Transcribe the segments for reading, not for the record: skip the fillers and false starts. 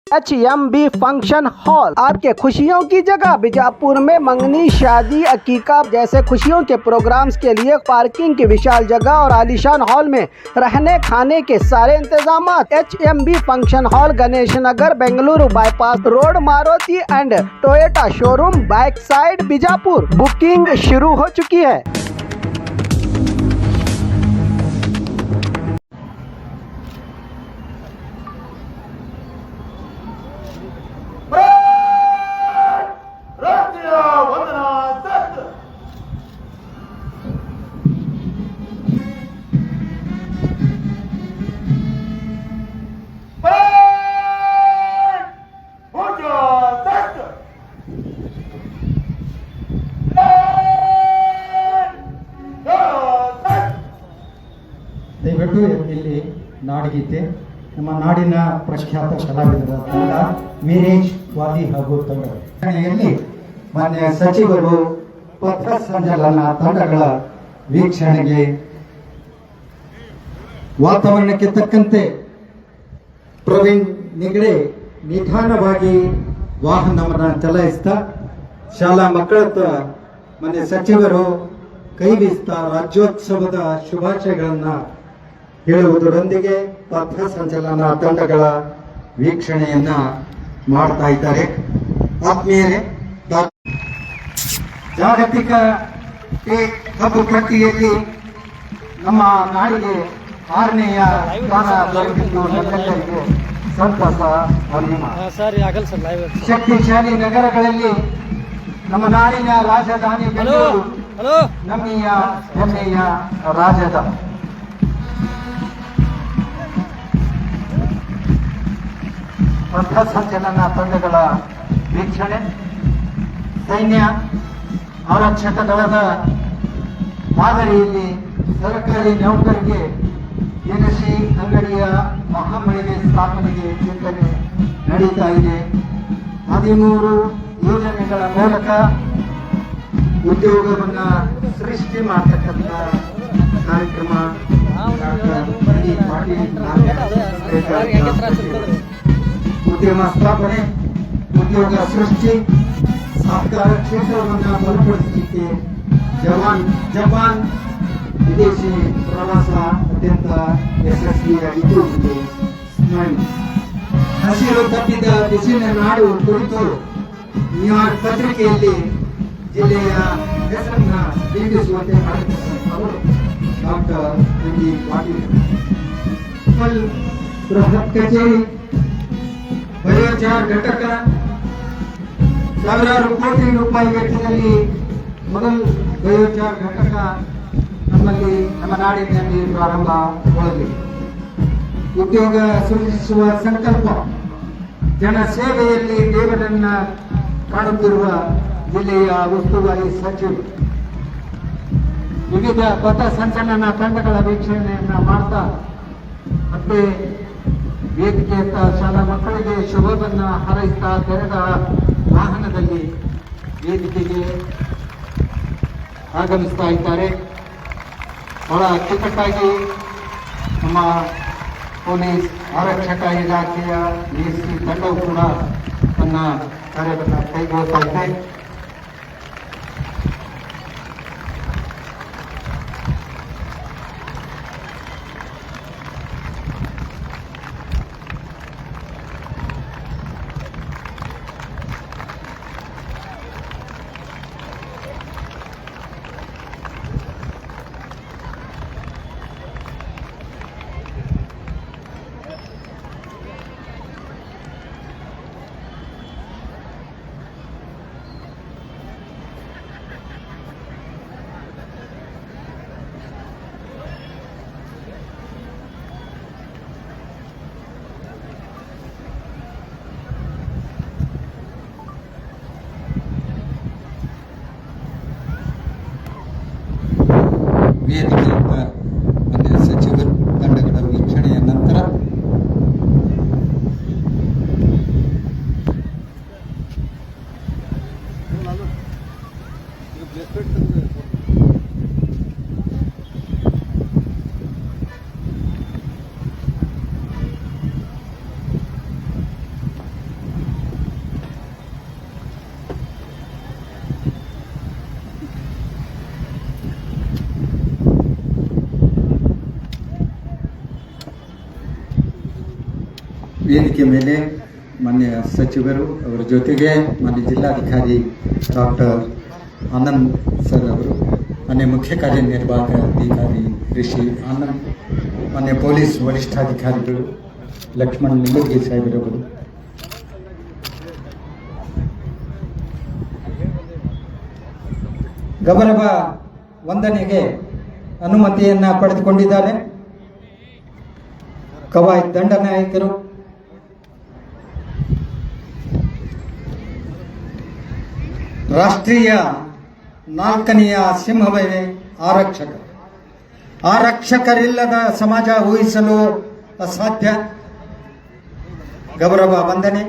HMB function hall आपके खुशियों की जगह। बीजापुर में मंगनी, शादी, अकीका जैसे खुशियों के प्रोग्राम्स के लिए पार्किंग की विशाल जगह और आलीशान हॉल में रहने खाने के सारे इंतजाम। HMB function hall, Ganesh Nagar, Bengaluru bypass road, Maruti and Toyota showroom, back side, Bijapur. Booking शुरू हो चुकी है। ದಯವಿಟ್ಟು ಇಲ್ಲಿ ನಾಡಗೀತೆ ನಮ್ಮ ನಾಡಿನ ಪ್ರಖ್ಯಾತ ಕಲಾವಿದರ ತಂಡ ವೀರೇಶ್ ವಾದಿ ಹಾಗೂ ತಂಡದಲ್ಲಿ ಮಾನ್ಯ ಸಚಿವರು ಪಥ ಸಂಚಲನ ತಂಡಗಳ ವೀಕ್ಷಣೆಗೆ ವಾತಾವರಣಕ್ಕೆ ತಕ್ಕಂತೆ ಪ್ರವೀಣ್ ನಿಗಡೆ ನಿಧಾನವಾಗಿ ವಾಹನವನ್ನು ಚಲಾಯಿಸ್ತಾ ಶಾಲಾ ಮಕ್ಕಳ ಮಾನ್ಯ ಸಚಿವರು ಕೈ ಬೀಸ್ತಾ ರಾಜ್ಯೋತ್ಸವದ ಶುಭಾಶಯಗಳನ್ನ ಹೇಳುವುದರೊಂದಿಗೆ ಪಥ ಸಂಚಲನ ತಂಡಗಳ ವೀಕ್ಷಣೆಯನ್ನ ಮಾಡ್ತಾ ಇದ್ದಾರೆ. ಆತ್ಮೀಯರೇ, ಜಾಗತಿಕ ಕಬ್ಬು ಪಟ್ಟಿಯಲ್ಲಿ ನಮ್ಮ ನಾಡಿಗೆ 6ನೇಯ ಸ್ಥಾನ ದೊರೆತಿದ್ದು ನಮ್ಮೆಲ್ಲರಿಗೂ ಸಂತಸ, ಅಭಿಮಾನ. ಶಕ್ತಿಶಾಲಿ ನಗರಗಳಲ್ಲಿ ನಮ್ಮ ನಾಡಿನ ರಾಜಧಾನಿ ಬೆಂಗಳೂರು ನಮ್ಮೆಯ ಹೆಮ್ಮೆಯ ರಾಜಧಾನಿ. ಪಥ ಸಂಚಲನ ತಂಡಗಳ ವೀಕ್ಷಣೆ, ಸೈನ್ಯ ಆರಕ್ಷಕ ದಳದ ಮಾದರಿಯಲ್ಲಿ ಸರ್ಕಾರಿ ನೌಕರಿಗೆ ದಿನಸಿ ಅಂಗಡಿಯ ಮಹಾಮಳಿಗೆ ಸ್ಥಾಪನೆಗೆ ಚಿಂತನೆ ನಡೀತಾ ಇದೆ. 13 ಯೋಜನೆಗಳ ಮೂಲಕ ಉದ್ಯೋಗವನ್ನ ಸೃಷ್ಟಿ ಮಾಡತಕ್ಕಂಥ ಕಾರ್ಯಕ್ರಮ ಉದ್ಯಮ ಸ್ಥಾಪನೆ, ಉದ್ಯೋಗ ಸೃಷ್ಟಿ, ಸಹಕಾರ ಕ್ಷೇತ್ರವನ್ನು ಬಲಪಡಿಸಲಿಕ್ಕೆ ಜಪಾನ್ ವಿದೇಶಿ ಪ್ರವಾಸ ಅತ್ಯಂತ ಯಶಸ್ವಿಯಾಗಿದ್ದು ಹಸಿರು ತಪ್ಪಿದ ಬಿಸಿಲಿನ ನಾಡು ಕುರಿತು ನ್ಯೂಯಾರ್ಕ್ ಪತ್ರಿಕೆಯಲ್ಲಿ ಜಿಲ್ಲೆಯ ಹೆಸರನ್ನ ಬಿಂಬಿಸುವಂತೆ ಮಾಡಿದ್ದಾರೆ ಡಾಕ್ಟರ್ ಎಂ.ಡಿ. ಪಾಟೀಲ್. ಬೃಹತ್ ಕಚೇರಿ, ಬಯೋಚಾರ್ ಘಟಕ, ಸಾವಿರಾರು ಕೋಟಿ ರೂಪಾಯಿ ವೆಚ್ಚದಲ್ಲಿ ಮೊದಲ ಬಯೋಚಾರ್ ಘಟಕ ನಮ್ಮಲ್ಲಿ ನಮ್ಮ ನಾಡಿನಲ್ಲಿ ಪ್ರಾರಂಭಗೊಳ್ಳಲಿದೆ. ಉದ್ಯೋಗ ಸೃಷ್ಟಿಸುವ ಸಂಕಲ್ಪ, ಜನ ಸೇವೆಯಲ್ಲಿ ದೇವರನ್ನ ಕಾಣುತ್ತಿರುವ ಜಿಲ್ಲೆಯ ಉಸ್ತುವಾರಿ ಸಚಿವರು ವಿವಿಧ ಪಥ ಸಂಚಲನ ತಂಡಗಳ ವೀಕ್ಷಣೆಯನ್ನ ಮಾಡ್ತಾ ಮತ್ತೆ ವೇದಿಕೆಯತ್ತ ಶಾಲಾ ಮಕ್ಕಳಿಗೆ ಶುಭವನ್ನ ಹಾರೈಸ್ತಾ ತೆರೆದ ವಾಹನದಲ್ಲಿ ವೇದಿಕೆಗೆ ಆಗಮಿಸ್ತಾ ಇದ್ದಾರೆ. ಬಹಳ ಅಚ್ಚುಕಟ್ಟಾಗಿ ನಮ್ಮ ಪೊಲೀಸ್ ಆರಕ್ಷಕ ಇಲಾಖೆಯ ಎಸಿ ತಂಡವು ಕೂಡ ತನ್ನ ಕಾರ್ಯವನ್ನು ಕೈಗೊಳ್ತಾ ಇದೆ. ವೇದಿಕೆ ಮೇಲೆ ಮಾನ್ಯ ಸಚಿವರು ಅವರ ಜೊತೆಗೆ ಮಾನ್ಯ ಜಿಲ್ಲಾಧಿಕಾರಿ ಡಾಕ್ಟರ್ ಆನಂದ್ ಸರ್ ಅವರು, ಮಾನ್ಯ ಮುಖ್ಯ ಕಾರ್ಯನಿರ್ವಾಹಕ ಅಧಿಕಾರಿ ಋಷಿ ಆನಂದ್, ಮಾನ್ಯ ಪೊಲೀಸ್ ವರಿಷ್ಠಾಧಿಕಾರಿಗಳು ಲಕ್ಷ್ಮಣ್ ನಿಂಬರ್ಗಿ ಸಾಹೇಬರವರು, ಗೌರವ ವಂದನೆಗೆ ಅನುಮತಿಯನ್ನ ಪಡೆದುಕೊಂಡಿದ್ದಾರೆ. ಕವಾಯತ್ ದಂಡನಾಯಕರು, ರಾಷ್ಟ್ರೀಯ 4ನೆಯ ಸಿಂಹವೇ ಆರಕ್ಷಕ. ಆರಕ್ಷಕರಿಲ್ಲದ ಸಮಾಜ ಊಹಿಸಲು ಅಸಾಧ್ಯ. ಗೌರವ ವಂದನೆ.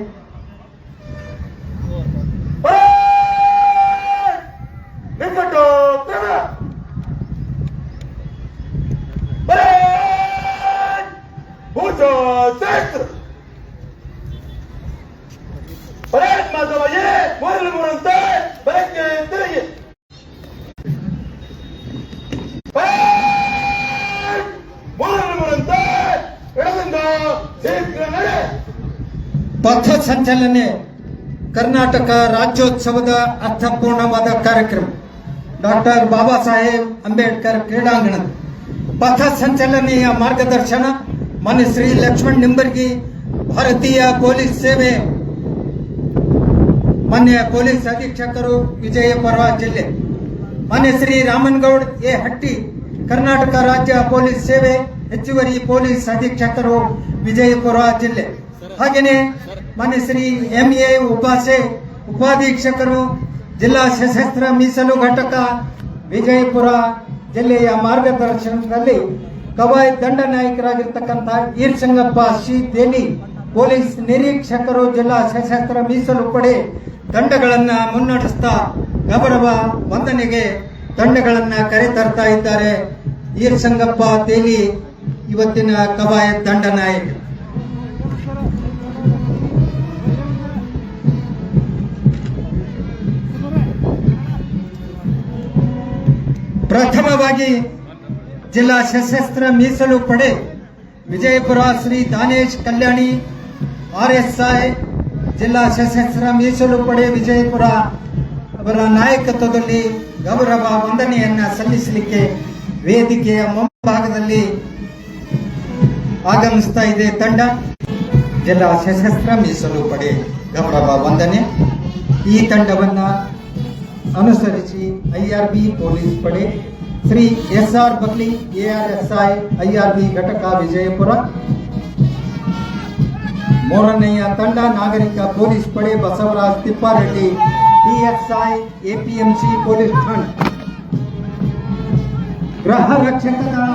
ಪಥ ಸಂಚಲನೆ ಕರ್ನಾಟಕ ರಾಜ್ಯೋತ್ಸವದ ಅರ್ಥಪೂರ್ಣವಾದ ಕಾರ್ಯಕ್ರಮ ಡಾಕ್ಟರ್ ಬಾಬಾ ಸಾಹೇಬ್ ಅಂಬೇಡ್ಕರ್ ಕ್ರೀಡಾಂಗಣದ ಪಥ ಸಂಚಲನೆಯ ಮಾರ್ಗದರ್ಶನ ಮಾನ್ಯ ಶ್ರೀ ಲಕ್ಷ್ಮಣ್ ನಿಂಬರ್ಗಿ, ಭಾರತೀಯ ಪೊಲೀಸ್ ಸೇವೆ ಮಾನ್ಯ ಪೊಲೀಸ್ ಅಧೀಕ್ಷಕರು ವಿಜಯಪುರ ಜಿಲ್ಲೆ, ಮಾನ್ಯ ಶ್ರೀ ರಾಮನಗೌಡ್ ಎ ಹಟ್ಟಿ, ಕರ್ನಾಟಕ ರಾಜ್ಯ ಪೊಲೀಸ್ ಸೇವೆ ಹೆಚ್ಚುವರಿ ಪೊಲೀಸ್ ಅಧೀಕ್ಷಕರು ವಿಜಯಪುರ ಜಿಲ್ಲೆ. ಹಾಗೆಯೇ ಮಾನ್ಯ ಶ್ರೀ MA ಉಪಾಸೆ ಉಪಾಧೀಕ್ಷಕರು ಜಿಲ್ಲಾ ಸಶಸ್ತ್ರ ಮೀಸಲು ಘಟಕ ವಿಜಯಪುರ ಜಿಲ್ಲೆಯ ಮಾರ್ಗದರ್ಶನದಲ್ಲಿ ಕವಾಯತ್ ದಂಡನಾಯಕರಾಗಿರ್ತಕ್ಕಂಥ ಈರ್ಸಂಗಪ್ಪ ಸಿ ತೇಲಿ, ಪೊಲೀಸ್ ನಿರೀಕ್ಷಕರು ಜಿಲ್ಲಾ ಸಶಸ್ತ್ರ ಮೀಸಲು ಪಡೆ ತಂಡಗಳನ್ನ ಮುನ್ನಡೆಸ್ತಾ ಗೌರವ ವಂದನೆಗೆ ತಂಡಗಳನ್ನ ಕರೆತರ್ತಾ ಇದ್ದಾರೆ. ಈರ್ಸಂಗಪ್ಪ ತೇಲಿ ಇವತ್ತಿನ ಕವಾಯತ್ ದಂಡನಾಯಕ. ಪ್ರಥಮವಾಗಿ ಜಿಲ್ಲಾ ಸಶಸ್ತ್ರ ಮೀಸಲು ಪಡೆ ವಿಜಯಪುರ ಶ್ರೀ ದಾನೇಶ್ ಕಲ್ಯಾಣಿ RSI, ಜಿಲ್ಲಾ ಸಶಸ್ತ್ರ ಮೀಸಲು ಪಡೆ ವಿಜಯಪುರ ಅವರ ನಾಯಕತ್ವದಲ್ಲಿ ಗೌರವ ವಂದನೆಯನ್ನ ಸಲ್ಲಿಸಲಿಕ್ಕೆ ವೇದಿಕೆಯ ಮುಂಭಾಗದಲ್ಲಿ ಆಗಮಿಸ್ತಾ ಇದೆ ತಂಡ. ಜಿಲ್ಲಾ ಸಶಸ್ತ್ರ ಮೀಸಲು ಪಡೆ ಗೌರವ ವಂದನೆ. ಈ ತಂಡವನ್ನ ಅನುಸರಿಸಿ IRB ಪೊಲೀಸ್ ಪಡೆ ಶ್ರೀ SR ಬಕ್ಲಿ ARSI IRB ಘಟಕ ವಿಜಯಪುರ. ಮೂರನೆಯ ತಂಡ ನಾಗರಿಕ ಪೊಲೀಸ್ ಪಡೆ Basavaraj Tippareddy PSI APMC police ಠಾಣೆ. ಗೃಹ ರಕ್ಷಕ ದಳ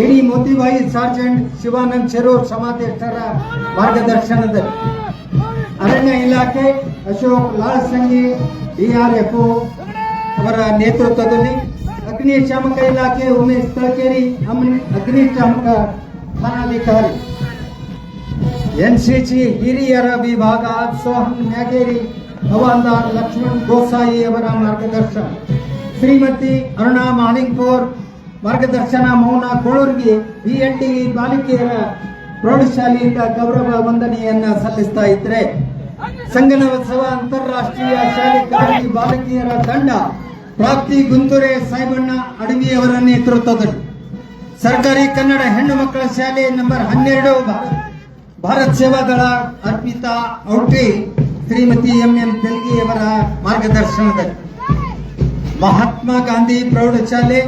AD ಮೋತಿಬಾಯಿ ಸಾರ್ಜೆಂಟ್ ಶಿವಾನಂದ್ ಶೆರೂರ್ ಸಮಾದೇಶರ ಮಾರ್ಗದರ್ಶನದಲ್ಲಿ, ಅರಣ್ಯ ಇಲಾಖೆ ಅಶೋಕ್ ಲಾಲ್ಸಂಗಿ DRFO ಅವರ ನೇತೃತ್ವದಲ್ಲಿ, ಅಗ್ನಿಶಾಮಕ ಇಲಾಖೆ ಉಮೇಶ್ ತಳಕೇರಿ ಅಗ್ನಿಶಾಮಕ ಠಾಣಾಧಿಕಾರಿ, NCC ಹಿರಿಯರ ವಿಭಾಗ ಸೋಹನ್ ಮ್ಯಾಗೇರಿ ಹವಾಲ್ದಾರ್ ಲಕ್ಷ್ಮಣ್ ಗೋಸಾಯಿ ಅವರ ಮಾರ್ಗದರ್ಶನ, ಶ್ರೀಮತಿ ಅರುಣಾ ಮಾಲಿಂಗ್ಪುರ್ ಮಾರ್ಗದರ್ಶನ ಮೌನ ಕೋಳೂರ್ಗಿ BND ಬಾಲಿಕೆಯರ ಪ್ರೌಢಶಾಲೆಯಿಂದ ಗೌರವ ವಂದನೆಯನ್ನ ಸಲ್ಲಿಸ್ತಾ ಇದ್ರೆ, ಸಂಗನೋತ್ಸವ ಅಂತಾರಾಷ್ಟ್ರೀಯ ಶಾಲೆ ಕಬಡ್ಡಿ ಬಾಲಕಿಯರ ತಂಡ ಪ್ರಾಪ್ತಿ ಗುಂತೂರೆ ಸಾಯಿಬಣ್ಣ ಅಡವಿಯವರ ನೇತೃತ್ವದಲ್ಲಿ, ಸರ್ಕಾರಿ ಕನ್ನಡ ಹೆಣ್ಣು ಮಕ್ಕಳ ಶಾಲೆ ನಂಬರ್ 12 ಭಾರತ್ ಸೇವಾ ದಳ ಅರ್ಪಿತಾ ಔಟಿ ಶ್ರೀಮತಿ MM ತೆಲ್ಗಿಯವರ ಮಾರ್ಗದರ್ಶನದಲ್ಲಿ, ಮಹಾತ್ಮ ಗಾಂಧಿ ಪ್ರೌಢಶಾಲೆ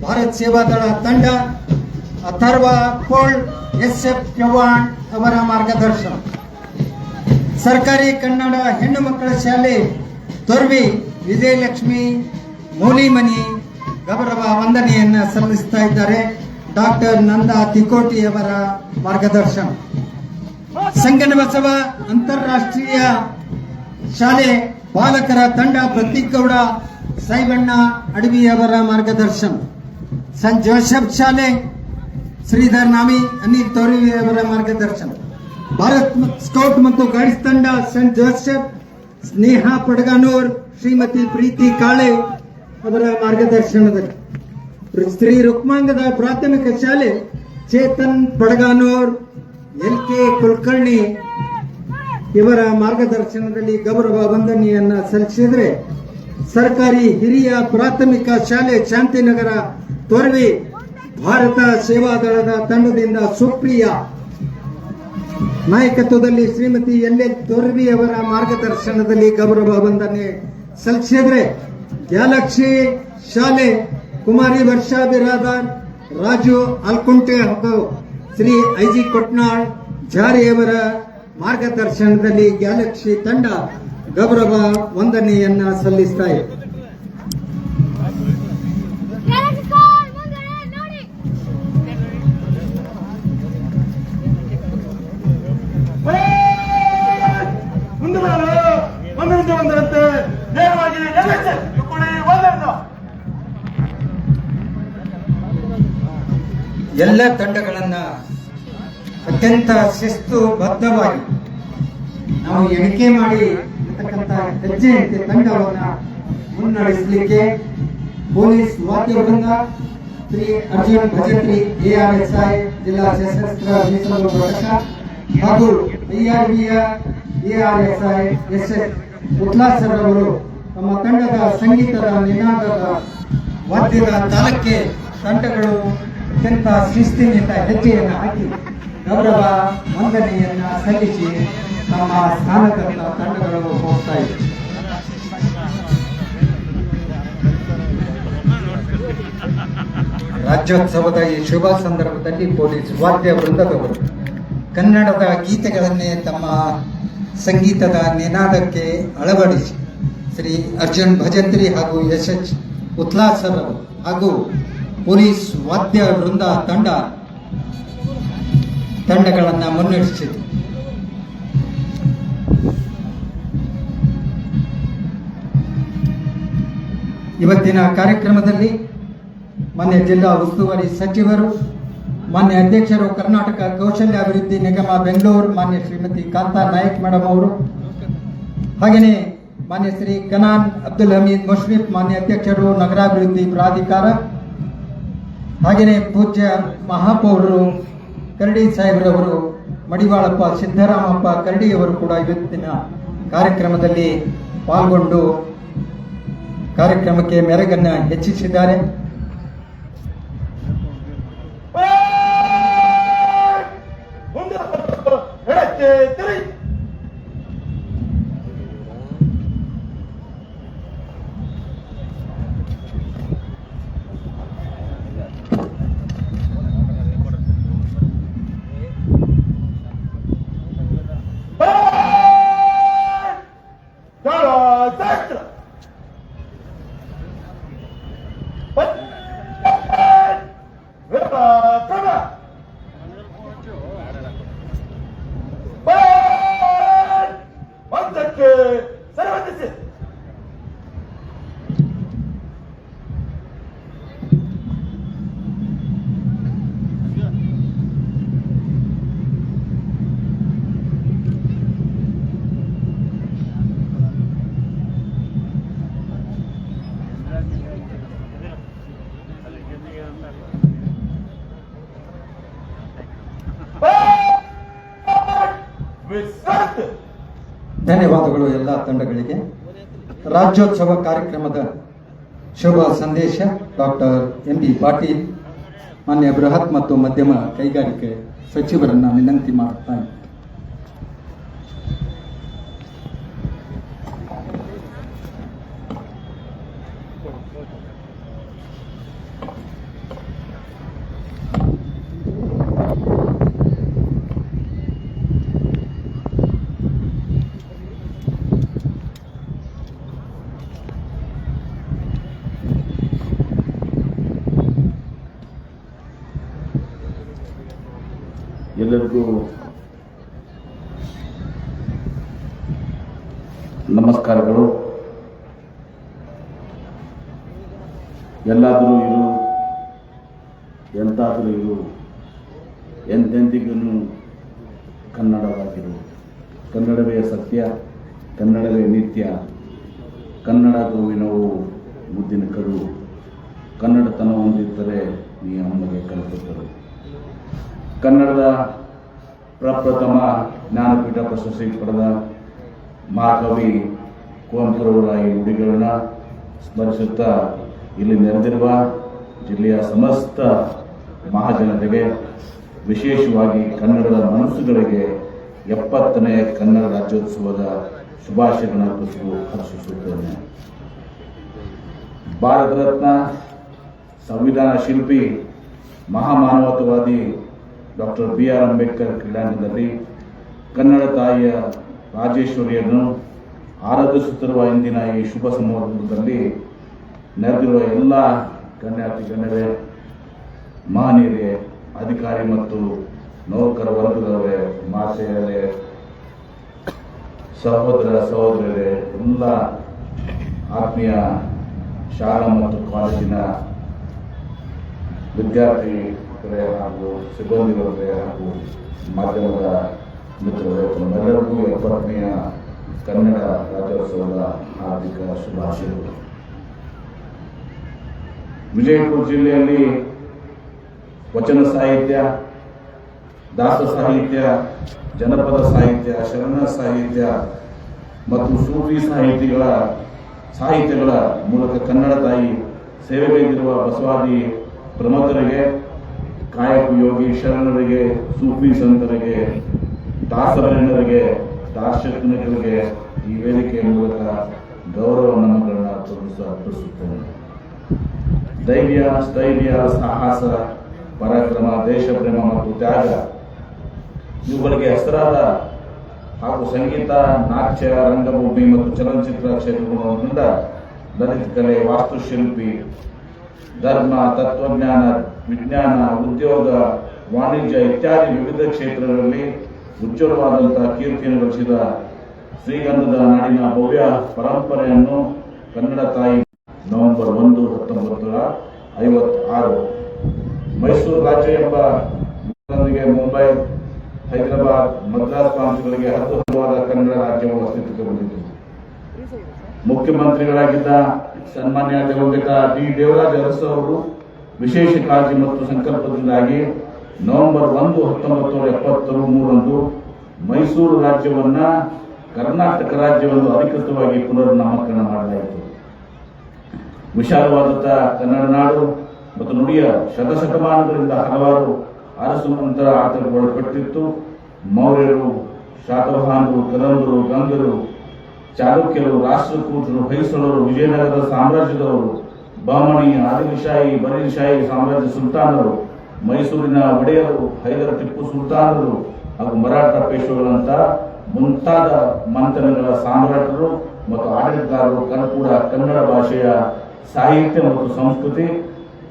ಭಾರತ್ ಸೇವಾ ದಳ ತಂಡ ಅಥರ್ವ ಪೋಳ್ SF ಚವ್ಹಾಣ್ ಅವರ ಮಾರ್ಗದರ್ಶನ, ಸರ್ಕಾರಿ ಕನ್ನಡ ಹೆಣ್ಣು ಮಕ್ಕಳ ಶಾಲೆ ತೊರ್ವಿ ವಿಜಯಲಕ್ಷ್ಮಿ ಮೌಲಿಮನಿ ಗೌರವ ವಂದನೆಯನ್ನ ಸಲ್ಲಿಸ್ತಾ ಇದ್ದಾರೆ. ಡಾಕ್ಟರ್ ನಂದಾ ತಿಕೋಟಿ ಅವರ ಮಾರ್ಗದರ್ಶನ, ಸಂಗನಬಸವ ಅಂತಾರಾಷ್ಟ್ರೀಯ ಶಾಲೆ ಬಾಲಕರ ತಂಡ ಪ್ರತೀಕ್ ಗೌಡ ಸಾಯಿಬಣ್ಣ ಅಡವಿಯವರ ಮಾರ್ಗದರ್ಶನ, ಸಂತ್ ಜೋಸೆಫ್ ಶಾಲೆ ಶ್ರೀಧರ್ ನಾಮಿ ಅನಿಲ್ ತೋರಿಯವರ ಮಾರ್ಗದರ್ಶನ, ಭಾರತ್ ಸ್ಕೌಟ್ ಮತ್ತು ಗೈಡ್ಸ್ ತಂಡ ಸಂತ್ ಜೋಸೆಫ್ ಸ್ನೇಹಾ ಪಡಗಾನೂರ್ ಶ್ರೀಮತಿ ಪ್ರೀತಿ ಕಾಳೆ ಅವರ ಮಾರ್ಗದರ್ಶನದಲ್ಲಿ, ಶ್ರೀ ರುಕ್ಮಾಂಗದ ಪ್ರಾಥಮಿಕ ಶಾಲೆ ಚೇತನ್ ಪಡಗಾನೂರ್ LK ಕುಲಕರ್ಣಿ ಇವರ ಮಾರ್ಗದರ್ಶನದಲ್ಲಿ ಗೌರವ ವಂದನೆಯನ್ನ ಸಲ್ಲಿಸಿದರೆ, ಸರ್ಕಾರಿ ಹಿರಿಯ ಪ್ರಾಥಮಿಕ ಶಾಲೆ ಶಾಂತಿನಗರ ತೊರವಿ ಭಾರತ ಸೇವಾದಳದ ತಂಡದಿಂದ ಸುಪ್ರಿಯಾ ನಾಯಕತ್ವದಲ್ಲಿ ಶ್ರೀಮತಿ LL ತೊರವಿ ಅವರ ಮಾರ್ಗದರ್ಶನದಲ್ಲಿ ಗೌರವ ವಂದನೆ ಸಲ್ಲಿಸಿದರೆ, ಗ್ಯಾಲಕ್ಸಿ ಶಾಲೆ ಕುಮಾರಿ ವರ್ಷಾ ಬಿರಾದಾರ್, ರಾಜು ಅಲ್ಕುಂಟೆ ಹಾಗೂ ಶ್ರೀ ಐಜಿ ಕೊಟ್ನಾಳ್ ಜಾರಿಯವರ ಮಾರ್ಗದರ್ಶನದಲ್ಲಿ ಗ್ಯಾಲಕ್ಸಿ ತಂಡ ಗೌರವ ವಂದನೆಯನ್ನ ಸಲ್ಲಿಸ್ತಾ ಇದೆ. ಎಲ್ಲ ತಂಡಗಳನ್ನ ಅತ್ಯಂತ ಶಿಸ್ತುಬದ್ಧವಾಗಿ ನಾವು ಎಣಿಕೆ ಮಾಡಿ ಇರ್ತಕ್ಕಂಥ ಹೆಜ್ಜೆಯಂತೆ ತಂಡವನ್ನ ಮುನ್ನಡೆಸಲಿಕ್ಕೆ ಪೊಲೀಸ್ ವಾದ್ಯ ವೃಂದ, ಶ್ರೀ ಅರ್ಜುನ್ ಭಜಂತ್ರಿ ARSI ಜಿಲ್ಲಾ ಸಶಸ್ತ್ರ ಮೀಸಲು ಘಟಕ ಹಾಗೂ IRBಯ ARSI SS ಉತ್ಲಾಸರ್ ಅವರು ತಮ್ಮ ತಂಡದ ಸಂಗೀತದ ನಿನಾದದ ವಾದ್ಯದ ತಾಳಕ್ಕೆ ತಂಡಗಳು ಅತ್ಯಂತ ಶಿಸ್ತಿನಿಂದ ಹೆಜ್ಜೆಯನ್ನು ಹಾಕಿ ಗೌರವ ವಂದನೆಯನ್ನ ಸಲ್ಲಿಸಿ ತಮ್ಮ ಸ್ಥಾನದತ್ತ ತಂಡಗಳು ಹೋಗ್ತಾ ಇದೆ. ರಾಜ್ಯೋತ್ಸವದ ಈ ಶುಭ ಸಂದರ್ಭದಲ್ಲಿ ಪೊಲೀಸ್ ವಾದ್ಯ ವೃಂದದವರು ಕನ್ನಡದ ಗೀತೆಗಳನ್ನೇ ತಮ್ಮ ಸಂಗೀತದ ನಿನಾದಕ್ಕೆ ಅಳವಡಿಸಿ ಶ್ರೀ ಅರ್ಜುನ್ ಭಜಂತ್ರಿ ಹಾಗೂ SS ಉತ್ಲಾಸರ್ ಹಾಗೂ ಪೊಲೀಸ್ ವಾದ್ಯ ವೃಂದ ತಂಡಗಳನ್ನು ಮುನ್ನಡೆಸಿದೆ. ಇವತ್ತಿನ ಕಾರ್ಯಕ್ರಮದಲ್ಲಿ ಮಾನ್ಯ ಜಿಲ್ಲಾ ಉಸ್ತುವಾರಿ ಸಚಿವರು, ಮಾನ್ಯ ಅಧ್ಯಕ್ಷರು, ಕರ್ನಾಟಕ ಕೌಶಲ್ಯಾಭಿವೃದ್ಧಿ ನಿಗಮ ಬೆಂಗಳೂರು ಮಾನ್ಯ ಶ್ರೀಮತಿ ಕಾಂತಾ ನಾಯಕ್ ಮೇಡಮ್ ಅವರು, ಹಾಗೆಯೇ ಮಾನ್ಯ ಶ್ರೀ ಗನಾನ್ ಅಬ್ದುಲ್ ಹಮೀದ್ ಮುಷ್ರಿಫ್ ಮಾನ್ಯ ಅಧ್ಯಕ್ಷರು ನಗರಾಭಿವೃದ್ಧಿ ಪ್ರಾಧಿಕಾರ, ಹಾಗೆಯೇ ಪೂಜ್ಯ ಮಹಾಪೌರರು ಕರಡಿ ಸಾಹೇಬ್ರವರು, ಮಡಿವಾಳಪ್ಪ ಸಿದ್ದರಾಮಪ್ಪ ಕರಡಿಯವರು ಕೂಡ ಇವತ್ತಿನ ಕಾರ್ಯಕ್ರಮದಲ್ಲಿ ಪಾಲ್ಗೊಂಡು ಕಾರ್ಯಕ್ರಮಕ್ಕೆ ಮೆರುಗನ್ನು ಹೆಚ್ಚಿಸಿದ್ದಾರೆ. ಧನ್ಯವಾದಗಳು ಎಲ್ಲ ತಂಡಗಳಿಗೆ. ರಾಜ್ಯೋತ್ಸವ ಕಾರ್ಯಕ್ರಮದ ಶುಭ ಸಂದೇಶ ಡಾಕ್ಟರ್ MB ಪಾಟೀಲ್ ಮಾನ್ಯ ಬೃಹತ್ ಮತ್ತು ಮಧ್ಯಮ ಕೈಗಾರಿಕೆ ಸಚಿವರನ್ನ ವಿನಂತಿ ಮಾಡುತ್ತಾರೆ. ಎಲ್ಲರಿಗೂ ನಮಸ್ಕಾರಗಳು. ಎಲ್ಲಾದರೂ ಇರು, ಎಂತಾದರೂ ಇರು, ಎಂದೆಂದಿಗೂ ಕನ್ನಡವಾಗಿರು. ಕನ್ನಡವೇ ಸತ್ಯ, ಕನ್ನಡವೇ ನಿತ್ಯ. ಕನ್ನಡ ಗೋವಿನವು ಮುದ್ದಿನ ಕರು. ಕನ್ನಡತನ ಹೊಂದಿದ್ದರೆ ನೀ ಅಮ್ಮಗೆ ಕಲಿಸುತ್ತದೆ. ಕನ್ನಡದ ಪ್ರಪ್ರಥಮ ಜ್ಞಾನಪೀಠ ಪ್ರಶಸ್ತಿ ಪಡೆದ ಮಹಾಕವಿ ಕುವೆಂಪುರವರ ಈ ನುಡಿಗಳನ್ನ ಸ್ಮರಿಸುತ್ತಾ ಇಲ್ಲಿ ನೆರೆದಿರುವ ಜಿಲ್ಲೆಯ ಸಮಸ್ತ ಮಹಾಜನತೆಗೆ, ವಿಶೇಷವಾಗಿ ಕನ್ನಡದ ಮನಸ್ಸುಗಳಿಗೆ 70ನೇ ಕನ್ನಡ ರಾಜ್ಯೋತ್ಸವದ ಶುಭಾಶಯಗಳನ್ನು ಹರ್ಷಿಸುತ್ತೇನೆ. ಭಾರತ ರತ್ನ, ಸಂವಿಧಾನ ಶಿಲ್ಪಿ, ಮಹಾಮಾನವತಾವಾದಿ ಡಾಕ್ಟರ್ BR ಅಂಬೇಡ್ಕರ್ ಕ್ರೀಡಾಂಗಣದಲ್ಲಿ ಕನ್ನಡ ತಾಯಿಯ ರಾಜೇಶ್ವರಿಯನ್ನು ಆರಾಧಿಸುತ್ತಿರುವ ಇಂದಿನ ಈ ಶುಭ ಸಮಾರಂಭದಲ್ಲಿ ನೆರೆದಿರುವ ಎಲ್ಲ ಗಣ್ಯಾತಿ ಗಣ್ಯರೇ, ಮಹನೀಯರೇ, ಅಧಿಕಾರಿ ಮತ್ತು ನೌಕರ ವರ್ಗದವರೇ, ಮಾತೆಯರೇ, ಸಹೋದರ ಸಹೋದರರೇ, ಎಲ್ಲ ಆತ್ಮೀಯ ಶಾಲಾ ಮತ್ತು ಕಾಲೇಜಿನ ವಿದ್ಯಾರ್ಥಿಗಳೇ ಹಾಗೂ ಸಿಬ್ಬಂದಿಗಳೇ ಹಾಗೂ ಮಾಧ್ಯಮದ ಮಿತ್ರರೇ, ತಮ್ಮೆಲ್ಲರಿಗೂ 70ನೇ ಕನ್ನಡ ರಾಜ್ಯೋತ್ಸವದ ಹಾರ್ದಿಕ ಶುಭಾಶಯಗಳು. ವಿಜಯಪುರ ಜಿಲ್ಲೆಯಲ್ಲಿ ವಚನ ಸಾಹಿತ್ಯ, ದಾಸ ಸಾಹಿತ್ಯ, ಜನಪದ ಸಾಹಿತ್ಯ, ಶರಣ ಸಾಹಿತ್ಯ ಮತ್ತು ಸೂಫಿ ಸಾಹಿತ್ಯಗಳ ಮೂಲಕ ಕನ್ನಡ ತಾಯಿ ಸೇವೆಗೈದಿರುವ ಬಸವಾದಿ ಪ್ರಮುಖರಿಗೆ, ಕಾಯಕ ಯೋಗಿ ಶರಣರಿಗೆ, ಸೂಫಿ ಸಂತರಿಗೆ, ದಾಸರಣ್ಣರಿಗೆ, ದಾರ್ಶನಿಕರಿಗೆ ಈ ವೇದಿಕೆಯ ಮೂಲಕ ಗೌರವ ನಮನಗಳನ್ನು ಅರ್ಪಿಸುತ್ತೇನೆ. ಧೈರ್ಯ, ಸ್ಥೈರ್ಯ, ಸಾಹಸ, ಪರಾಕ್ರಮ, ದೇಶ ಪ್ರೇಮ ಮತ್ತು ತ್ಯಾಗ ಇವುಗಳಿಗೆ ಹೆಸರಾದ ಹಾಗೂ ಸಂಗೀತ, ನಾಟ್ಯ, ರಂಗಭೂಮಿ ಮತ್ತು ಚಲನಚಿತ್ರ ಕ್ಷೇತ್ರಗಳೊಳಗೊಂಡ ಲಲಿತ ಕಲೆ, ವಾಸ್ತುಶಿಲ್ಪಿ, ಧರ್ಮ, ತತ್ವಜ್ಞಾನ, ವಿಜ್ಞಾನ, ಉದ್ಯೋಗ, ವಾಣಿಜ್ಯ ಇತ್ಯಾದಿ ವಿವಿಧ ಕ್ಷೇತ್ರಗಳಲ್ಲಿ ಉಜ್ವಲವಾದಂತಹ ಕೀರ್ತಿಯನ್ನು ಗಳಿಸಿದ ಶ್ರೀಗಂಧದ ನಾಡಿನ ಭವ್ಯ ಪರಂಪರೆಯನ್ನು ಕನ್ನಡ ತಾಯಿ ನವೆಂಬರ್ 1, 1956 ಮೈಸೂರು ರಾಜ್ಯ ಎಂಬ ಮುಂಬೈ, ಹೈದರಾಬಾದ್, ಮದ್ರಾಸ್ ಪ್ರಾಂತ್ಯಗಳಿಗೆ ಹತ್ತುವಾದ ಕನ್ನಡ ರಾಜ್ಯವು ಅಸ್ತಿತ್ವಕ್ಕೆ ಬಂದಿತು. ಮುಖ್ಯಮಂತ್ರಿಗಳಾಗಿದ್ದ ಸನ್ಮಾನ್ಯ ದಿವಂಗತ ಡಿ. ದೇವರಾಜ ಅರಸು ಅವರು ವಿಶೇಷ ಕಾಳಜಿ ಮತ್ತು ಸಂಕಲ್ಪದಿಂದಾಗಿ ನವೆಂಬರ್ 1, 1973 ಮೈಸೂರು ರಾಜ್ಯವನ್ನ ಕರ್ನಾಟಕ ರಾಜ್ಯವೆಂದು ಅಧಿಕೃತವಾಗಿ ಪುನರ್ನಾಮಕರಣ ಮಾಡಲಾಯಿತು. ವಿಶಾಲವಾದಂಥ ಕನ್ನಡ ನಾಡು ಮತ್ತು ನುಡಿಯ ಶತಶತಮಾನಗಳಿಂದ ಹಲವಾರು ಅರಸು ಆತಂಕಗೊಳಪಟ್ಟಿತ್ತು. ಮೌರ್ಯರು, ಶಾತವಾಹನರು, ಕರಂದರು, ಗಂಗರು, ಚಾಲುಕ್ಯರು, ರಾಷ್ಟ್ರಕೂಟರು, ಹೊಯ್ಸಳರು, ವಿಜಯನಗರ ಸಾಮ್ರಾಜ್ಯದವರು, ಬಹಮನಿ, ಆದಿಲಶಾಹಿ, ಬರೀಶಾಹಿ ಸಾಮ್ರಾಜ್ಯ ಸುಲ್ತಾನರು, ಮೈಸೂರಿನ ಒಡೆಯರು, ಹೈದರ ಟಿಪ್ಪು ಸುಲ್ತಾನರು ಹಾಗೂ ಮರಾಠ ಪೇಶ್ವೆಗಳಂತ ಮುಂತಾದ ಮಂಥನಗಳ ಸಾಮ್ರಾಟರು ಮತ್ತು ಆಡಳಿತಗಾರರು ಕೂಡ ಕನ್ನಡ ಭಾಷೆಯ ಸಾಹಿತ್ಯ ಮತ್ತು ಸಂಸ್ಕೃತಿ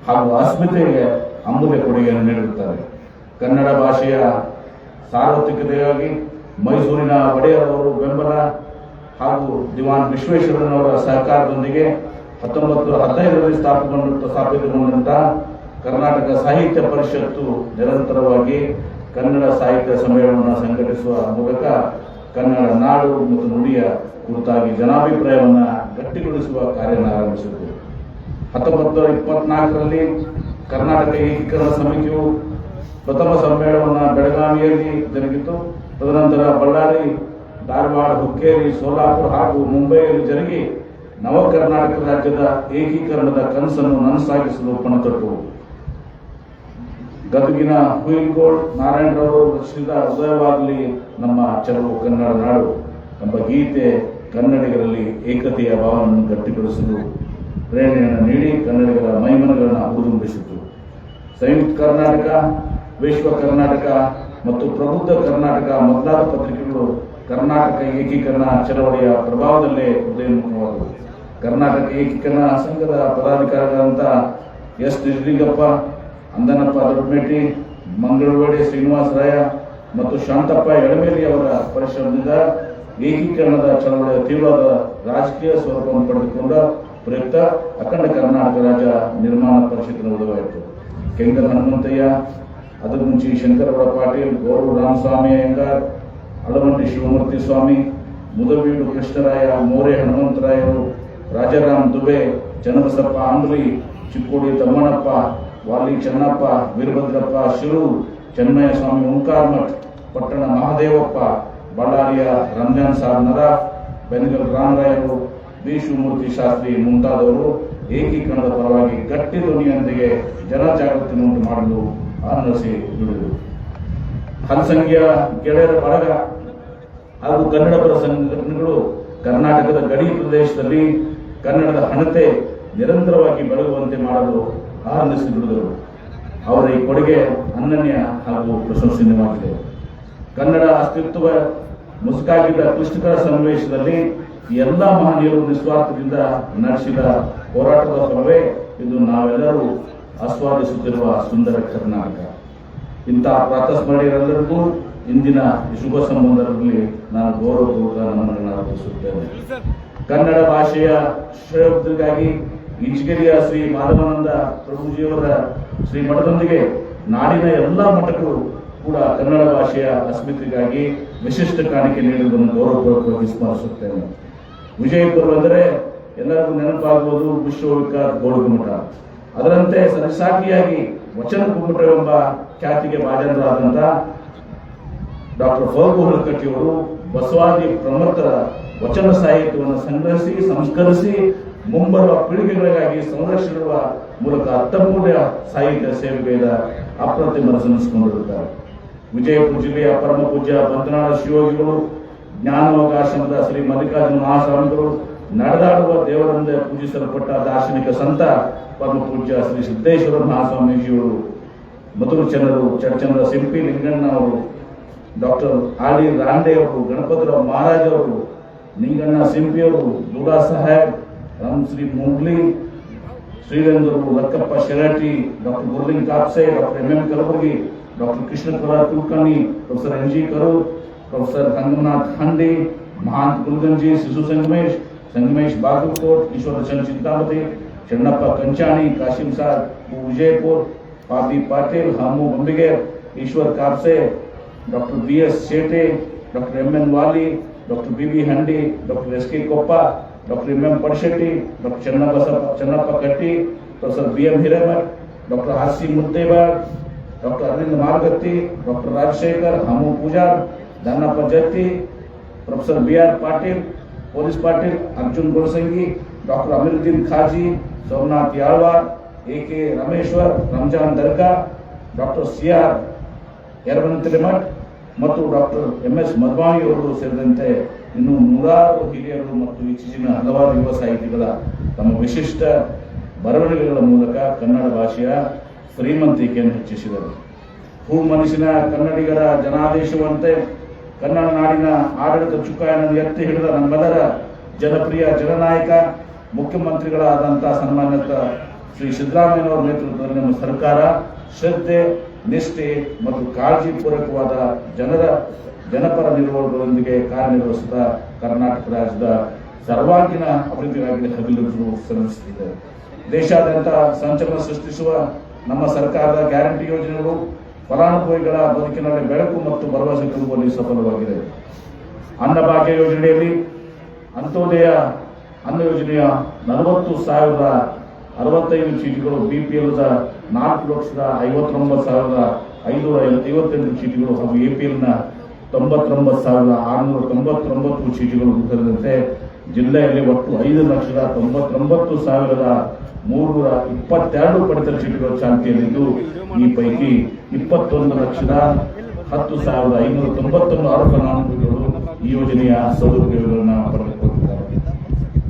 ಹಾಗೂ ಅಸ್ಮಿತೆಗೆ ಅಮೂಲ್ಯ ಕೊಡುಗೆಯನ್ನು ನೀಡಿರುತ್ತಾರೆ. ಕನ್ನಡ ಭಾಷೆಯ ಸಾರ್ವತ್ರಿಕತೆಗಾಗಿ ಮೈಸೂರಿನ ಒಡೆಯರವರು ಬೆಂಬಲ ಹಾಗೂ ದಿವಾನ್ ವಿಶ್ವೇಶ್ವರಯ್ಯನವರ ಸಹಕಾರದೊಂದಿಗೆ 1915ರಲ್ಲಿ ಸ್ಥಾಪಿತಗೊಂಡಂತಹ ಕರ್ನಾಟಕ ಸಾಹಿತ್ಯ ಪರಿಷತ್ತು ನಿರಂತರವಾಗಿ ಕನ್ನಡ ಸಾಹಿತ್ಯ ಸಮ್ಮೇಳನವನ್ನು ಸಂಘಟಿಸುವ ಮೂಲಕ ಕನ್ನಡ ನಾಡು ಮತ್ತು ನುಡಿಯ ಕುರಿತಾಗಿ ಜನಾಭಿಪ್ರಾಯವನ್ನು ಗಟ್ಟಿಗೊಳಿಸುವ ಕಾರ್ಯವನ್ನು ಆರಂಭಿಸಿತು. 1924ರಲ್ಲಿ ಕರ್ನಾಟಕ ಏಕೀಕರಣ ಸಮಿತಿಯು ಪ್ರಥಮ ಸಮ್ಮೇಳನವನ್ನು ಬೆಳಗಾವಿಯಲ್ಲಿ ಜರುಗಿತು. ತದನಂತರ ಬಳ್ಳಾರಿ, ಧಾರವಾಡ, ಹುಕ್ಕೇರಿ, ಸೋಲಾಪುರ ಹಾಗೂ ಮುಂಬೈಯಲ್ಲಿ ಜರುಗಿ ನವ ಕರ್ನಾಟಕ ರಾಜ್ಯದ ಏಕೀಕರಣದ ಕನಸನ್ನು ನನಸಾಗಿಸಲು ಪಣತೊಟ್ಟರು. ಗದಗಿನ ಹುಯಿಲ್ಗೋಳ್ ನಾರಾಯಣರವರು ರಚಿಸಿದ ಉದಯವಾಗಲಿ ನಮ್ಮ ಚೆಲುವು ಕನ್ನಡ ನಾಡು ಎಂಬ ಗೀತೆ ಕನ್ನಡಿಗರಲ್ಲಿ ಏಕತೆಯ ಭಾವನೆಯನ್ನು ಗಟ್ಟಿಗೊಳಿಸಲು ಪ್ರೇರಣೆಯನ್ನು ನೀಡಿ ಕನ್ನಡಿಗರ ಮೈಮನಗಳನ್ನು ಹುರಿದುಂಬಿಸಿತು. ಸಂಯುಕ್ತ ಕರ್ನಾಟಕ, ವಿಶ್ವ ಕರ್ನಾಟಕ ಮತ್ತು ಪ್ರಬುದ್ಧ ಕರ್ನಾಟಕ ಮೊದಲಾದ ಪತ್ರಿಕೆಗಳು ಕರ್ನಾಟಕ ಏಕೀಕರಣ ಚಳವಳಿಯ ಪ್ರಭಾವದಲ್ಲೇ ಉದಯೋನ್ಮುಖವಾದವು. ಕರ್ನಾಟಕ ಏಕೀಕರಣ ಸಂಘದ ಪದಾಧಿಕಾರಿಗಳಂತ ಎಸ್. ನಿಜಲಿಂಗಪ್ಪ, ಅಂದನಪ್ಪ ದೊಡ್ಡಮೇಟಿ, ಮಂಗಳವಾಡಿ ಶ್ರೀನಿವಾಸರಾಯ ಮತ್ತು ಶಾಂತಪ್ಪ ಎಳಮೇಲಿ ಅವರ ಪರಿಶ್ರಮದಿಂದ ಏಕೀಕರಣದ ಚಳವಳಿಯ ತೀವ್ರವಾದ ರಾಜಕೀಯ ಸ್ವರೂಪವನ್ನು ಪಡೆದುಕೊಂಡ ಪ್ರಯುಕ್ತ ಅಖಂಡ ಕರ್ನಾಟಕ ರಾಜ್ಯ ನಿರ್ಮಾಣ ಪರಿಷತ್ತಿನ ಉದಯವಾಯಿತು. ಕೆಂಗಲ್ ಹನುಮಂತಯ್ಯ, ಅದಗುಂಚಿ ಶಂಕರಗೌಡ ಪಾಟೀಲ್, ಗೌರವ ರಾಮಸ್ವಾಮಿ ಅಯ್ಯಂಗಾರ್, ಅಳವಂಡಿ ಶಿವಮೂರ್ತಿ ಸ್ವಾಮಿ, ಮುದಬೀಡು ಕೃಷ್ಣರಾಯ, ಮೋರೆ ಹನುಮಂತರಾಯರು, ರಾಜಾರಾಮ್ ದುಬೆ, ಚನ್ನಬಸಪ್ಪ ಅಂಬ್ರಿ, ಚಿಕ್ಕೋಡಿ ತಮ್ಮಣ್ಣಪ್ಪ, ವಾಲಿ ಚೆನ್ನಪ್ಪ, ವೀರಭದ್ರಪ್ಪ ಶಿರು, ಚೆನ್ನಯ್ಯ ಸ್ವಾಮಿ ಓಂಕಾರಮಠ್, ಪಟ್ಟಣ ಮಹದೇವಪ್ಪ, ಬಳ್ಳಾರಿಯ ರಂಜಾನ್ ಸಾಬ್ ನದಾಫ್, ಬೆನಗಲ್ ರಾಮರಾಯರು, ಬಿ ಶಿವಮೂರ್ತಿ ಶಾಸ್ತ್ರಿ ಮುಂತಾದವರು ಏಕೀಕರಣದ ಪರವಾಗಿ ಗಟ್ಟಿ ಧ್ವನಿಯೊಂದಿಗೆ ಜನಜಾಗೃತಿಯನ್ನು ಉಂಟು ಮಾಡಲು ಆನಂದಿಸಿ ದುಡಿದರು. ಹಲಸಂಖ್ಯ ಗೆಳೆಯರ ಬಳಗ ಹಾಗೂ ಕನ್ನಡಪರ ಸಂಘಟನೆಗಳು ಕರ್ನಾಟಕದ ಗಡಿ ಪ್ರದೇಶದಲ್ಲಿ ಕನ್ನಡದ ಹಣತೆ ನಿರಂತರವಾಗಿ ಬೆಳಗುವಂತೆ ಮಾಡಲು ಆನಂದಿಸಿ ದುಡಿದರು. ಅವರ ಈ ಕೊಡುಗೆ ಅನನ್ಯ ಹಾಗೂ ಪ್ರಶಂಸನೀಯವಾಗಿದೆ. ಕನ್ನಡ ಅಸ್ತಿತ್ವ ಮುಸುಕಾಗಿದ್ದ ಕ್ಲಿಷ್ಟಕರ ಸನ್ನಿವೇಶದಲ್ಲಿ ಎಲ್ಲ ಮಹನೀಯರು ನಿಸ್ವಾರ್ಥದಿಂದ ನಡೆಸಿದ ಹೋರಾಟದ ಫಲವೇ ಇದು ನಾವೆಲ್ಲರೂ ಆಸ್ವಾದಿಸುತ್ತಿರುವ ಸುಂದರ ಕರ್ನಾಟಕ. ಇಂತಹ ಪ್ರಾತಸ್ಮರಣೀಯರೆಲ್ಲರಿಗೂ ಇಂದಿನ ಶುಭ ಸಂಬಂಧದಲ್ಲಿ ನಾನು ಗೌರವಪೂರ್ವಕ ನಮನಗಳನ್ನು ಅರ್ಪಿಸುತ್ತೇನೆ. ಕನ್ನಡ ಭಾಷೆಯ ಶ್ರೇಯೋಭಿವೃದ್ಧಿಗಾಗಿ ಇಂಚಿಗೆರೆಯ ಶ್ರೀ ಮಾಧವಾನಂದ ಪ್ರಭುಜಿಯವರ ಶ್ರೀಮಠದೊಂದಿಗೆ ನಾಡಿನ ಎಲ್ಲ ಮಠಗಳು ಕೂಡ ಕನ್ನಡ ಭಾಷೆಯ ಅಸ್ಮಿತೆಗಾಗಿ ವಿಶಿಷ್ಟ ಕಾಣಿಕೆ ನೀಡುವುದನ್ನು ಗೌರವಪೂರ್ವಕವಾಗಿ ಸ್ಮರಿಸುತ್ತೇನೆ. ವಿಜಯಪುರ ಅಂದರೆ ಎಲ್ಲರಿಗೂ ನೆನಪಾಗುವುದು ವಿಶ್ವವಿಖ್ಯಾತ ಗೋಡುಗ ಮಠ. ಅದರಂತೆ ಸರಿಸಾಟಿಯಾಗಿ ವಚನ ಕುಮ್ಮಟವೆಂಬ ಖ್ಯಾತಿಗೆ ಭಾಜನರಾದಂಥ ಡಾಕ್ಟರ್ ಫಗು ಹುಲಕಟ್ಟಿಯವರು ಬಸವಾದಿ ಪ್ರಮುಖರ ವಚನ ಸಾಹಿತ್ಯವನ್ನು ಸಂಗ್ರಹಿಸಿ ಸಂಸ್ಕರಿಸಿ ಮುಂಬರುವ ಪೀಳಿಗೆಗಳಿಗಾಗಿ ಸಂರಕ್ಷಿಸುವ ಮೂಲಕ ಅತ್ಯಮೂಲ್ಯ ಸಾಹಿತ್ಯ ಸೇವೆಗೈದ ಅಪ್ರತಿಮ ಸಲ್ಲಿಸಿಕೊಂಡಿರುತ್ತಾರೆ. ವಿಜಯಪುರ ಜಿಲ್ಲೆಯ ಪರಮ ಪೂಜ್ಯ ಬಂತನಾಳ ಶಿವಯೋಗಿಗಳು, ಜ್ಞಾನೋಗಾಶ್ರಮದ ಶ್ರೀ ಮಲ್ಲಿಕಾರ್ಜುನ ಮಹಾಸ್ವಾಮಿಗಳು, ನಡೆದಾಡುವ ದೇವರಿಂದ ಪೂಜಿಸಲ್ಪಟ್ಟ ದಾರ್ಶನಿಕ ಸಂತ ಪರಮ ಪೂಜ್ಯ ಶ್ರೀ ಸಿದ್ದೇಶ್ವರ ಮಹಾಸ್ವಾಮೀಜಿಯವರು, ಮಧುರಚಂದ್ರರು, ಚಡಚಂದ್ರ ಸಿಂಪಿ ಲಿಂಗಣ್ಣ ಅವರು, ಡಾಕ್ಟರ್ ಆರ್.ಡಿ. ರಾಂಡೆ ಅವರು, ಗಣಪತರಾವ್ ಮಹಾರಾಜ್ ಅವರು, ನಿಂಗಣ್ಣ ಸಿಂಪಿಯವರು, ದುಡಾ ಸಾಹೇಬ್, ರಾಮಶ್ರೀ ಮುಗ್ಲಿ, ಶ್ರೀರೇಂದ್ರರು, Lakkappa Sherati, doctor Guruling Kapse, doctor M M. Kalaburgi, doctor Krishnakumar Kulkarni, professor N G. Karur, professor Ranganath Handi, Mahant Gulganji, Shishu Sangamesh Bagalkot, Ishwarchandra Chintamati, Channappa Kanchani, Kashim Sab Vijayapura, Pabi Patil, Hamu Bambiger, Ishwar Kapse, doctor B S. Shete, doctor M N. Wali, doctor B B. Handi, doctor S K. Koppa, doctor M M. Padashetti, doctor Channappa Katti, professor B M. Hiremath, doctor R C. ಮುತ್ತೇಬಾರ್, doctor Arvind Margatti, doctor Rajashekar, Hamu Pujar, Danappa Jatti, professor B R. Patil, police Patil, Arjun Golasangi, doctor Amiruddin Khazi, Somnath Yalwar, A K. Rameshwar, Ramzan Dargah, doctor C R. Yaravantimath ಮತ್ತು doctor MS. ಮಧ್ವಾನಿ ಅವರು ಸೇರಿದಂತೆ ಇನ್ನು ನೂರಾರು ಹಿರಿಯರು ಮತ್ತು ಇತ್ತೀಚಿನ ಹಲವಾರು ಯುವ ಸಾಹಿತಿಗಳ ತಮ್ಮ ವಿಶಿಷ್ಟ ಬರವಣಿಗೆಗಳ ಮೂಲಕ ಕನ್ನಡ ಭಾಷೆಯ ಶ್ರೀಮಂತಿಕೆಯನ್ನು ಹೆಚ್ಚಿಸಿದರು. ಹೂ ಮನಸ್ಸಿನ ಕನ್ನಡಿಗರ ಜನಾದೇಶವಂತೆ ಕನ್ನಡ ನಾಡಿನ ಆಡಳಿತ ಚುಕ್ಕಾಣಿಯನ್ನು ಎತ್ತಿ ಹಿಡಿದ ನಮ್ಮೆಲ್ಲರ ಜನಪ್ರಿಯ ಜನನಾಯಕ ಮುಖ್ಯಮಂತ್ರಿಗಳಾದಂತಹ ಸನ್ಮಾನ್ಯ ಶ್ರೀ ಸಿದ್ದರಾಮಯ್ಯನವರ ನೇತೃತ್ವದಲ್ಲಿ ನಮ್ಮ ಸರ್ಕಾರ ಶ್ರದ್ಧೆ, ನಿಷ್ಠೆ ಮತ್ತು ಕಾಳಜಿಪೂರ್ವಕವಾದ ಜನಪರ ನಿರ್ವಹಣೆಗಳೊಂದಿಗೆ ಕಾರ್ಯನಿರ್ವಹಿಸಿದ ಕರ್ನಾಟಕ ರಾಜ್ಯದ ಸರ್ವಾಂಗೀಣ ಅಭಿವೃದ್ಧಿಗಾಗಿ ಹಗಲಿರುಳು ಶ್ರಮಿಸುತ್ತಿದೆ. ದೇಶಾದ್ಯಂತ ಸಂಚಲನ ಸೃಷ್ಟಿಸುವ ನಮ್ಮ ಸರ್ಕಾರದ ಗ್ಯಾರಂಟಿ ಯೋಜನೆಗಳು ಫಲಾನುಭವಿಗಳ ಬದುಕಿನಲ್ಲಿ ಬೆಳಕು ಮತ್ತು ಭರವಸೆ ತುಂಬುವಲ್ಲಿ ಸಫಲವಾಗಿದೆ. ಅನ್ನಭಾಗ್ಯ ಯೋಜನೆಯಲ್ಲಿ ಅಂತ್ಯೋದಯ ಅನ್ನ ಯೋಜನೆಯ 40,065 ಚೀಟಿಗಳು, ಬಿಪಿಎಲ್ದ 4,59,558 ಚೀಟಿಗಳು ಹಾಗೂ ಎಪಿಎಲ್ನ 99,699 ಚೀಟಿಗಳು ಸೇರಿದಂತೆ ಜಿಲ್ಲೆಯಲ್ಲಿ ಒಟ್ಟು 5,99,322 ಪಡಿತರ ಚೀಟಿಗಳು ಚಾಲ್ತಿಯಲ್ಲಿದ್ದು, ಈ ಪೈಕಿ 21,10,591 ಅರ್ಹ ಫಲಾನುಭವಿಗಳು ಈ ಯೋಜನೆಯ ಸೌಲಭ್ಯಗಳನ್ನು ಪಡೆದುಕೊಂಡಿದ್ದಾರೆ.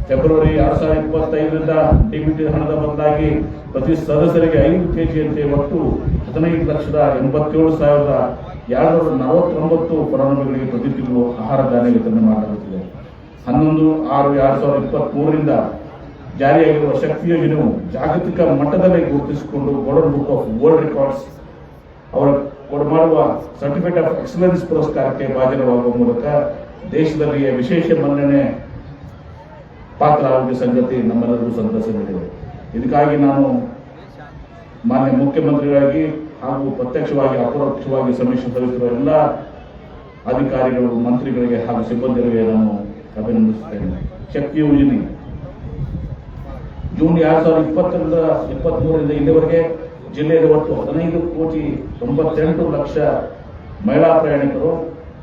ಫೆಬ್ರವರಿ 2025ರಿಂದ ಡಿಬಿಟಿ ಹಣದ ಬದಲಾಗಿ ಪ್ರತಿ ಸದಸ್ಯರಿಗೆ 5 ಕೆಜಿಯಂತೆ ಒಟ್ಟು 15,87,249 ಫಲಾನುಭವಿಗಳಿಗೆ ಪ್ರತಿ ತಿಂಗಳು ಆಹಾರ ಧಾನ್ಯ ವಿತರಣೆ ಮಾಡಲಾಗುತ್ತಿದೆ. 11/6/2023ರಿಂದ ಜಾರಿಯಾಗಿರುವ ಶಕ್ತಿ ಯೋಜನೆಯು ಜಾಗತಿಕ ಮಟ್ಟದಲ್ಲಿ ಗುರುತಿಸಿಕೊಂಡು golden book of world records ಅವರ ಕೊಡಮಾಡುವ ಸರ್ಟಿಫಿಕೇಟ್ ಆಫ್ ಎಕ್ಸಲೆನ್ಸ್ ಪುರಸ್ಕಾರಕ್ಕೆ ಭಾಜನವಾಗುವ ಮೂಲಕ ದೇಶದಲ್ಲಿಯೇ ವಿಶೇಷ ಮನ್ನಣೆ ಪಾತ್ರರಾಗುವ ಸಂಗತಿ ನಮ್ಮೆಲ್ಲರಿಗೂ ಸಂತಸ ನೀಡಿದೆ. ಇದಕ್ಕಾಗಿ ನಾನು ಮಾನ್ಯ ಮುಖ್ಯಮಂತ್ರಿಗಳಾಗಿ ಹಾಗೂ ಪ್ರತ್ಯಕ್ಷವಾಗಿ ಅಪರೋಕ್ಷವಾಗಿ ಸಮೀಕ್ಷೆ ಸಲ್ಲಿಸಿರುವ ಎಲ್ಲ ಅಧಿಕಾರಿಗಳು, ಮಂತ್ರಿಗಳಿಗೆ ಹಾಗೂ ಸಿಬ್ಬಂದಿಗಳಿಗೆ ನಾನು ಅಭಿನಂದಿಸುತ್ತೇನೆ. ಶಕ್ತಿ ಯೋಜನೆ ಜೂನ್ 2020ರಿಂದ 23ರಿಂದ ಇಲ್ಲಿವರೆಗೆ ಜಿಲ್ಲೆಯಲ್ಲಿ ಒಟ್ಟು 15,98,00,000 ಮಹಿಳಾ ಪ್ರಯಾಣಿಕರು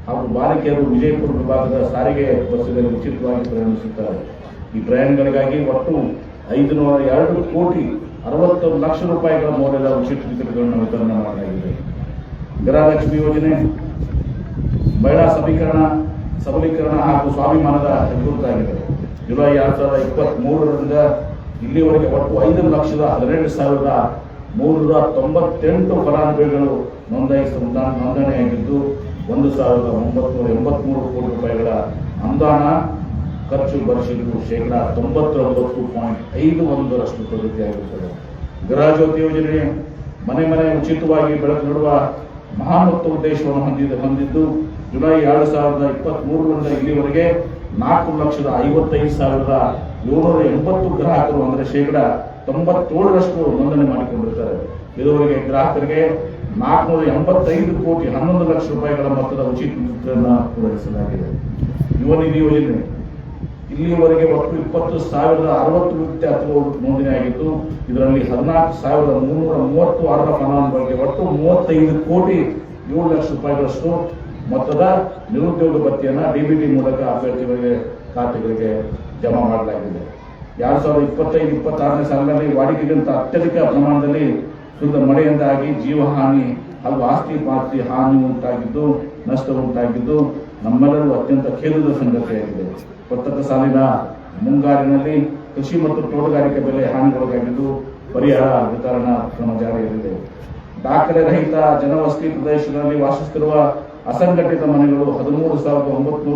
ಹಾಗೂ ಬಾಲಕಿಯರು ವಿಜಯಪುರ ವಿಭಾಗದ ಸಾರಿಗೆ ಬಸ್ಸುಗಳಲ್ಲಿ ಉಚಿತವಾಗಿ ಪ್ರಯಾಣಿಸುತ್ತಾರೆ. ಈ ಪ್ರಯಾಣಗಳಿಗಾಗಿ ಒಟ್ಟು 502 ಕೋಟಿ 60 ಲಕ್ಷ ರೂಪಾಯಿಗಳ ಮೌಲ್ಯದ ಉಚಿತ ಟಿಕೆಟ್ಗಳನ್ನು ವಿತರಣೆ ಮಾಡಲಾಗಿದೆ. ಗೃಹಲಕ್ಷ್ಮಿ ಯೋಜನೆ ಮಹಿಳಾ ಸಬಲೀಕರಣ ಹಾಗೂ ಸ್ವಾಭಿಮಾನದ ಹೆಗ್ಗುರುತಾಗಿದೆ. ಜುಲೈ 2023ರಿಂದ ಇಲ್ಲಿವರೆಗೆ ಒಟ್ಟು 5,12,398 ಫಲಾನುಭವಿಗಳು ನೋಂದಣಿಯಾಗಿದ್ದು 1,983 ಕೋಟಿ ರೂಪಾಯಿಗಳ ಅನುದಾನ ಖರ್ಚು ಭರಿಸಿದ್ದು ,99.51% ಪ್ರಗತಿಯಾಗಿರುತ್ತದೆ. ಗೃಹ ಜ್ಯೋತಿ ಯೋಜನೆ ಮನೆ ಉಚಿತವಾಗಿ ಬೆಳಕು ನೀಡುವ ಮಹಾನ್ ಉದ್ದೇಶವನ್ನು ಹೊಂದಿದ್ದು ಜುಲೈ 2023ರಿಂದ ಇಲ್ಲಿವರೆಗೆ 4,55,780 ಗ್ರಾಹಕರು ಅಂದರೆ ,97% ನೋಂದಣಿ ಮಾಡಿಕೊಂಡಿರುತ್ತಾರೆ. ಇದುವರೆಗೆ ಗ್ರಾಹಕರಿಗೆ 485 ಕೋಟಿ 11 ಲಕ್ಷ ರೂಪಾಯಿಗಳ ಮೊತ್ತದ ಉಚಿತ ವಿದ್ಯುತ್ತನ್ನು ಪೂರೈಸಲಾಗಿದೆ. ಯುವ ನಿಧಿ ಯೋಜನೆ ಇಲ್ಲಿಯವರೆಗೆ ಒಟ್ಟು 20,060 ವಿದ್ಯಾರ್ಥಿಗಳು ನೋಂದಣಿಯಾಗಿದ್ದು ಇದರಲ್ಲಿ 14,336 ಫಲಾನುಭವಿಗಳಿಗೆ ಒಟ್ಟು 35 ಕೋಟಿ 7 ಲಕ್ಷ ರೂಪಾಯಿಗಳಷ್ಟು ಮೊತ್ತದ ನಿರುದ್ಯೋಗ ಭತ್ಯೆಯನ್ನು ಡಿಬಿಟಿ ಮೂಲಕ ಅಭ್ಯರ್ಥಿಗಳಿಗೆ ಖಾತೆಗಳಿಗೆ ಜಮಾ ಮಾಡಲಾಗಿದೆ. 2025-26ನೇ ಸಾಲಿನಲ್ಲಿ ವಾಡಿಕೆಗಿಂತ ಅತ್ಯಧಿಕ ಪ್ರಮಾಣದಲ್ಲಿ ಸುರಿದ ಮಳೆಯಿಂದಾಗಿ ಜೀವಹಾನಿ ಹಾಗೂ ಆಸ್ತಿ ಪಾಸ್ತಿ ಹಾನಿ ಉಂಟಾಗಿದ್ದು ನಷ್ಟ ಉಂಟಾಗಿದ್ದು ನಮ್ಮೆಲ್ಲರೂ ಅತ್ಯಂತ ಖೇದದ ಸಂಗತಿಯಾಗಿದೆ. ಪ್ರಸಕ್ತ ಸಾಲಿನ ಮುಂಗಾರಿನಲ್ಲಿ ಕೃಷಿ ಮತ್ತು ತೋಟಗಾರಿಕೆ ಬೆಲೆ ಹಾನಿಗೊಳಗಾಗಿದ್ದು ಪರಿಹಾರ ವಿತರಣಾ ಕ್ರಮ ಜಾರಿಯಲ್ಲಿದೆ. ದಾಖಲೆ ರಹಿತ ಜನವಸತಿ ಪ್ರದೇಶಗಳಲ್ಲಿ ವಾಸಿಸುತ್ತಿರುವ ಅಸಂಘಟಿತ ಮನೆಗಳು 13,900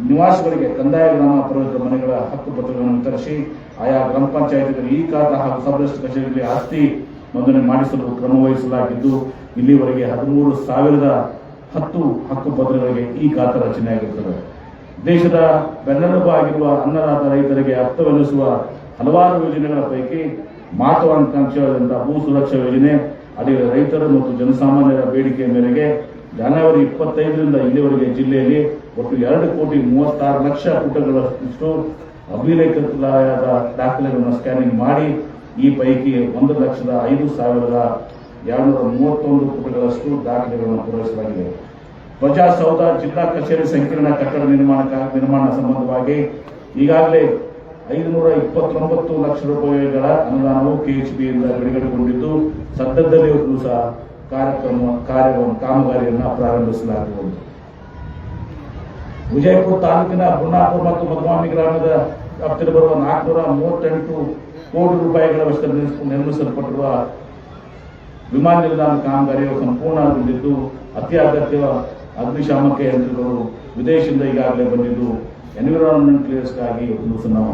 ನಿವಾಸಿಗಳಿಗೆ ಕಂದಾಯ ಗ್ರಾಮ ಪ್ರವೇಶ ಮನೆಗಳ ಹಕ್ಕು ಪತ್ರಗಳನ್ನು ವಿತರಿಸಿ ಆಯಾ ಗ್ರಾಮ ಪಂಚಾಯಿತಿಗಳು ಈ ಖಾತಾ ಹಾಗೂ ಸಬ್ ರಿಜಿಸ್ಟರ್ ಕಚೇರಿಯಲ್ಲಿ ಆಸ್ತಿ ನೋಂದಣಿ ಮಾಡಿಸಲು ಕ್ರಮ ವಹಿಸಲಾಗಿದ್ದು ಇಲ್ಲಿವರೆಗೆ 13,010 ಹಕ್ಕು ಪತ್ರಗಳಿಗೆ ಈ ಖಾತಾ ರಚನೆಯಾಗಿರುತ್ತದೆ. ದೇಶದ ಬೆನ್ನೆಲುಬು ಆಗಿರುವ ಅನ್ನದಾತ ರೈತರಿಗೆ ಅರ್ಥವೆನಿಸುವ ಹಲವಾರು ಯೋಜನೆಗಳ ಪೈಕಿ ಮಹತ್ವಾಕಾಂಕ್ಷೆಯಾದಂತಹ ಭೂ ಸುರಕ್ಷಾ ಯೋಜನೆ ಅಡಿ ರೈತರು ಮತ್ತು ಜನಸಾಮಾನ್ಯರ ಬೇಡಿಕೆಯ ಮೇರೆಗೆ ಜನವರಿ 25ರಿಂದ ಇಲ್ಲಿವರೆಗೆ ಜಿಲ್ಲೆಯಲ್ಲಿ ಒಟ್ಟು 2,36 ಲಕ್ಷ ಪುಟಗಳಷ್ಟು ಅಭಿಲೇಖಿಸಲಾದ ದಾಖಲೆಗಳನ್ನು ಸ್ಕ್ಯಾನಿಂಗ್ ಮಾಡಿ ಈ ಪೈಕಿ 1,05,231 ಪುಟಗಳಷ್ಟು ದಾಖಲೆಗಳನ್ನು ಪೂರೈಸಲಾಗಿದೆ. ಪ್ರಜಾಸೌಧ ಜಿಲ್ಲಾ ಕಚೇರಿ ಸಂಕೀರ್ಣ ಕಟ್ಟಡ ನಿರ್ಮಾಣ ಸಂಬಂಧವಾಗಿ ಈಗಾಗಲೇ 529 ಲಕ್ಷ ರೂಪಾಯಿಗಳ ಅನುದಾನವು ಕೆಎಚ್ಬಿಯಿಂದ ಬಿಡುಗಡೆಗೊಂಡಿದ್ದು ಸದ್ಯದಲ್ಲೇ ಸಹ ಕಾಮಗಾರಿಯನ್ನು ಪ್ರಾರಂಭಿಸಲಾಗುವುದು. ವಿಜಯಪುರ ತಾಲೂಕಿನ ಬುನ್ನಾಪುರ ಮತ್ತು ಮಧುಮಾಮಿ ಗ್ರಾಮದ ವ್ಯಾಪ್ತಿಯಲ್ಲಿ ಬರುವ 438 ಕೋಟಿ ರೂಪಾಯಿಗಳ ವೆಚ್ಚದಲ್ಲಿ ನಿರ್ಮಿಸಲ್ಪಟ್ಟಿರುವ ವಿಮಾನ ನಿಲ್ದಾಣ ಕಾಮಗಾರಿಯು ಸಂಪೂರ್ಣಗೊಂಡಿದ್ದು ಅತಿ ಅಗತ್ಯ ಅಗ್ನಿಶಾಮಕ ಯಂತ್ರಗಳು ವಿದೇಶದಿಂದ ಈಗಾಗಲೇ ಬಂದಿದ್ದು ಎನ್ವಿರಾನ್ಮೆಂಟ್ ಕ್ಲಿಯರ್ಸ್ಗಾಗಿ ನಾವು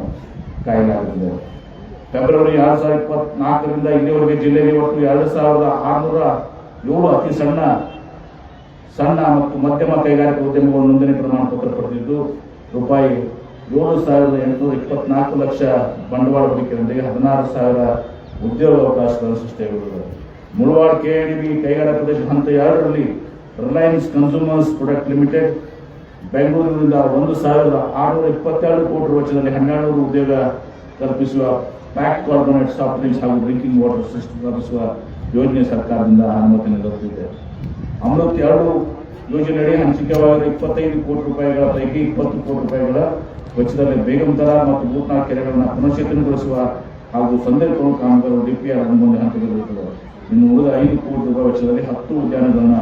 ಕಾಯಲಾಗಿದೆ. ಫೆಬ್ರವರಿ 2024ರಿಂದ ಇಲ್ಲಿವರೆಗೆ ಜಿಲ್ಲೆಯಲ್ಲಿ ಒಟ್ಟು 2,607 ಅತಿ ಸಣ್ಣ ಮತ್ತು ಮಧ್ಯಮ ಕೈಗಾರಿಕಾ ಉದ್ಯಮಗಳು ನೋಂದಣಿ ಪ್ರಮಾಣ ಪತ್ರ ಪಡೆದಿದ್ದು ರೂಪಾಯಿ 7,824 ಲಕ್ಷ ಬಂಡವಾಳ ಹೂಡಿಕೆಯೊಂದಿಗೆ 16,000 ಉದ್ಯೋಗಾವಕಾಶಗಳು ಸೃಷ್ಟಿಯಾಗಿರುತ್ತದೆ. ಮುಳವಾಡ ಕೆಎಡಿಬಿ ಕೈಗಾರಿಕಾ ಪ್ರದೇಶ ಹಂತ 2ರಲ್ಲಿ ರಿಲಯನ್ಸ್ ಕನ್ಸ್ಯೂಮರ್ಸ್ ಪ್ರಾಡಕ್ಟ್ ಲಿಮಿಟೆಡ್ ಬೆಂಗಳೂರಿನಿಂದ 1,627 ಕೋಟಿ ವೆಚ್ಚದಲ್ಲಿ 1,200 ಉದ್ಯೋಗ ಕಲ್ಪಿಸುವ ಪ್ಯಾಕ್ ಕಾರ್ಬೊನೇಟ್ ಸಾಫ್ಟ್ ಡ್ರಿಂಕ್ಸ್ ಹಾಗೂ ಡ್ರಿಂಕಿಂಗ್ ವಾಟರ್ ಸಿಸ್ಟಮ್ ಕಲ್ಪಿಸುವ ಯೋಜನೆ ಸರ್ಕಾರದಿಂದ ಅನುಮತಿ ನೀಡುತ್ತಿದೆ. ಅಮೃತ್ 2 ಯೋಜನೆಯಡಿ ಹಂಚಿಕೆವಾಗಿರುವ 25 ಕೋಟಿ ರೂಪಾಯಿಗಳ ಪೈಕಿ 20 ಕೋಟಿ ರೂಪಾಯಿಗಳ ವೆಚ್ಚದಲ್ಲಿ ಬೇಗಂತರ ಮತ್ತು ಭೂತ್ನಾಳ್ ಕೆರೆಗಳನ್ನು ಪುನಶ್ಚೇತನಗೊಳಿಸುವ ಹಾಗೂ ಸಂದೇಶಗಳು ಕಾಮಗಾರಿ ಡಿಪಿಆರ್ ಮುಂದೆ ಹಂತದಲ್ಲಿರುತ್ತದೆ. ಇನ್ನು ಉಳಿದ 5 ಕೋಟಿ ರೂಪಾಯಿ ವೆಚ್ಚದಲ್ಲಿ 10 ಉದ್ಯಾನಗಳನ್ನು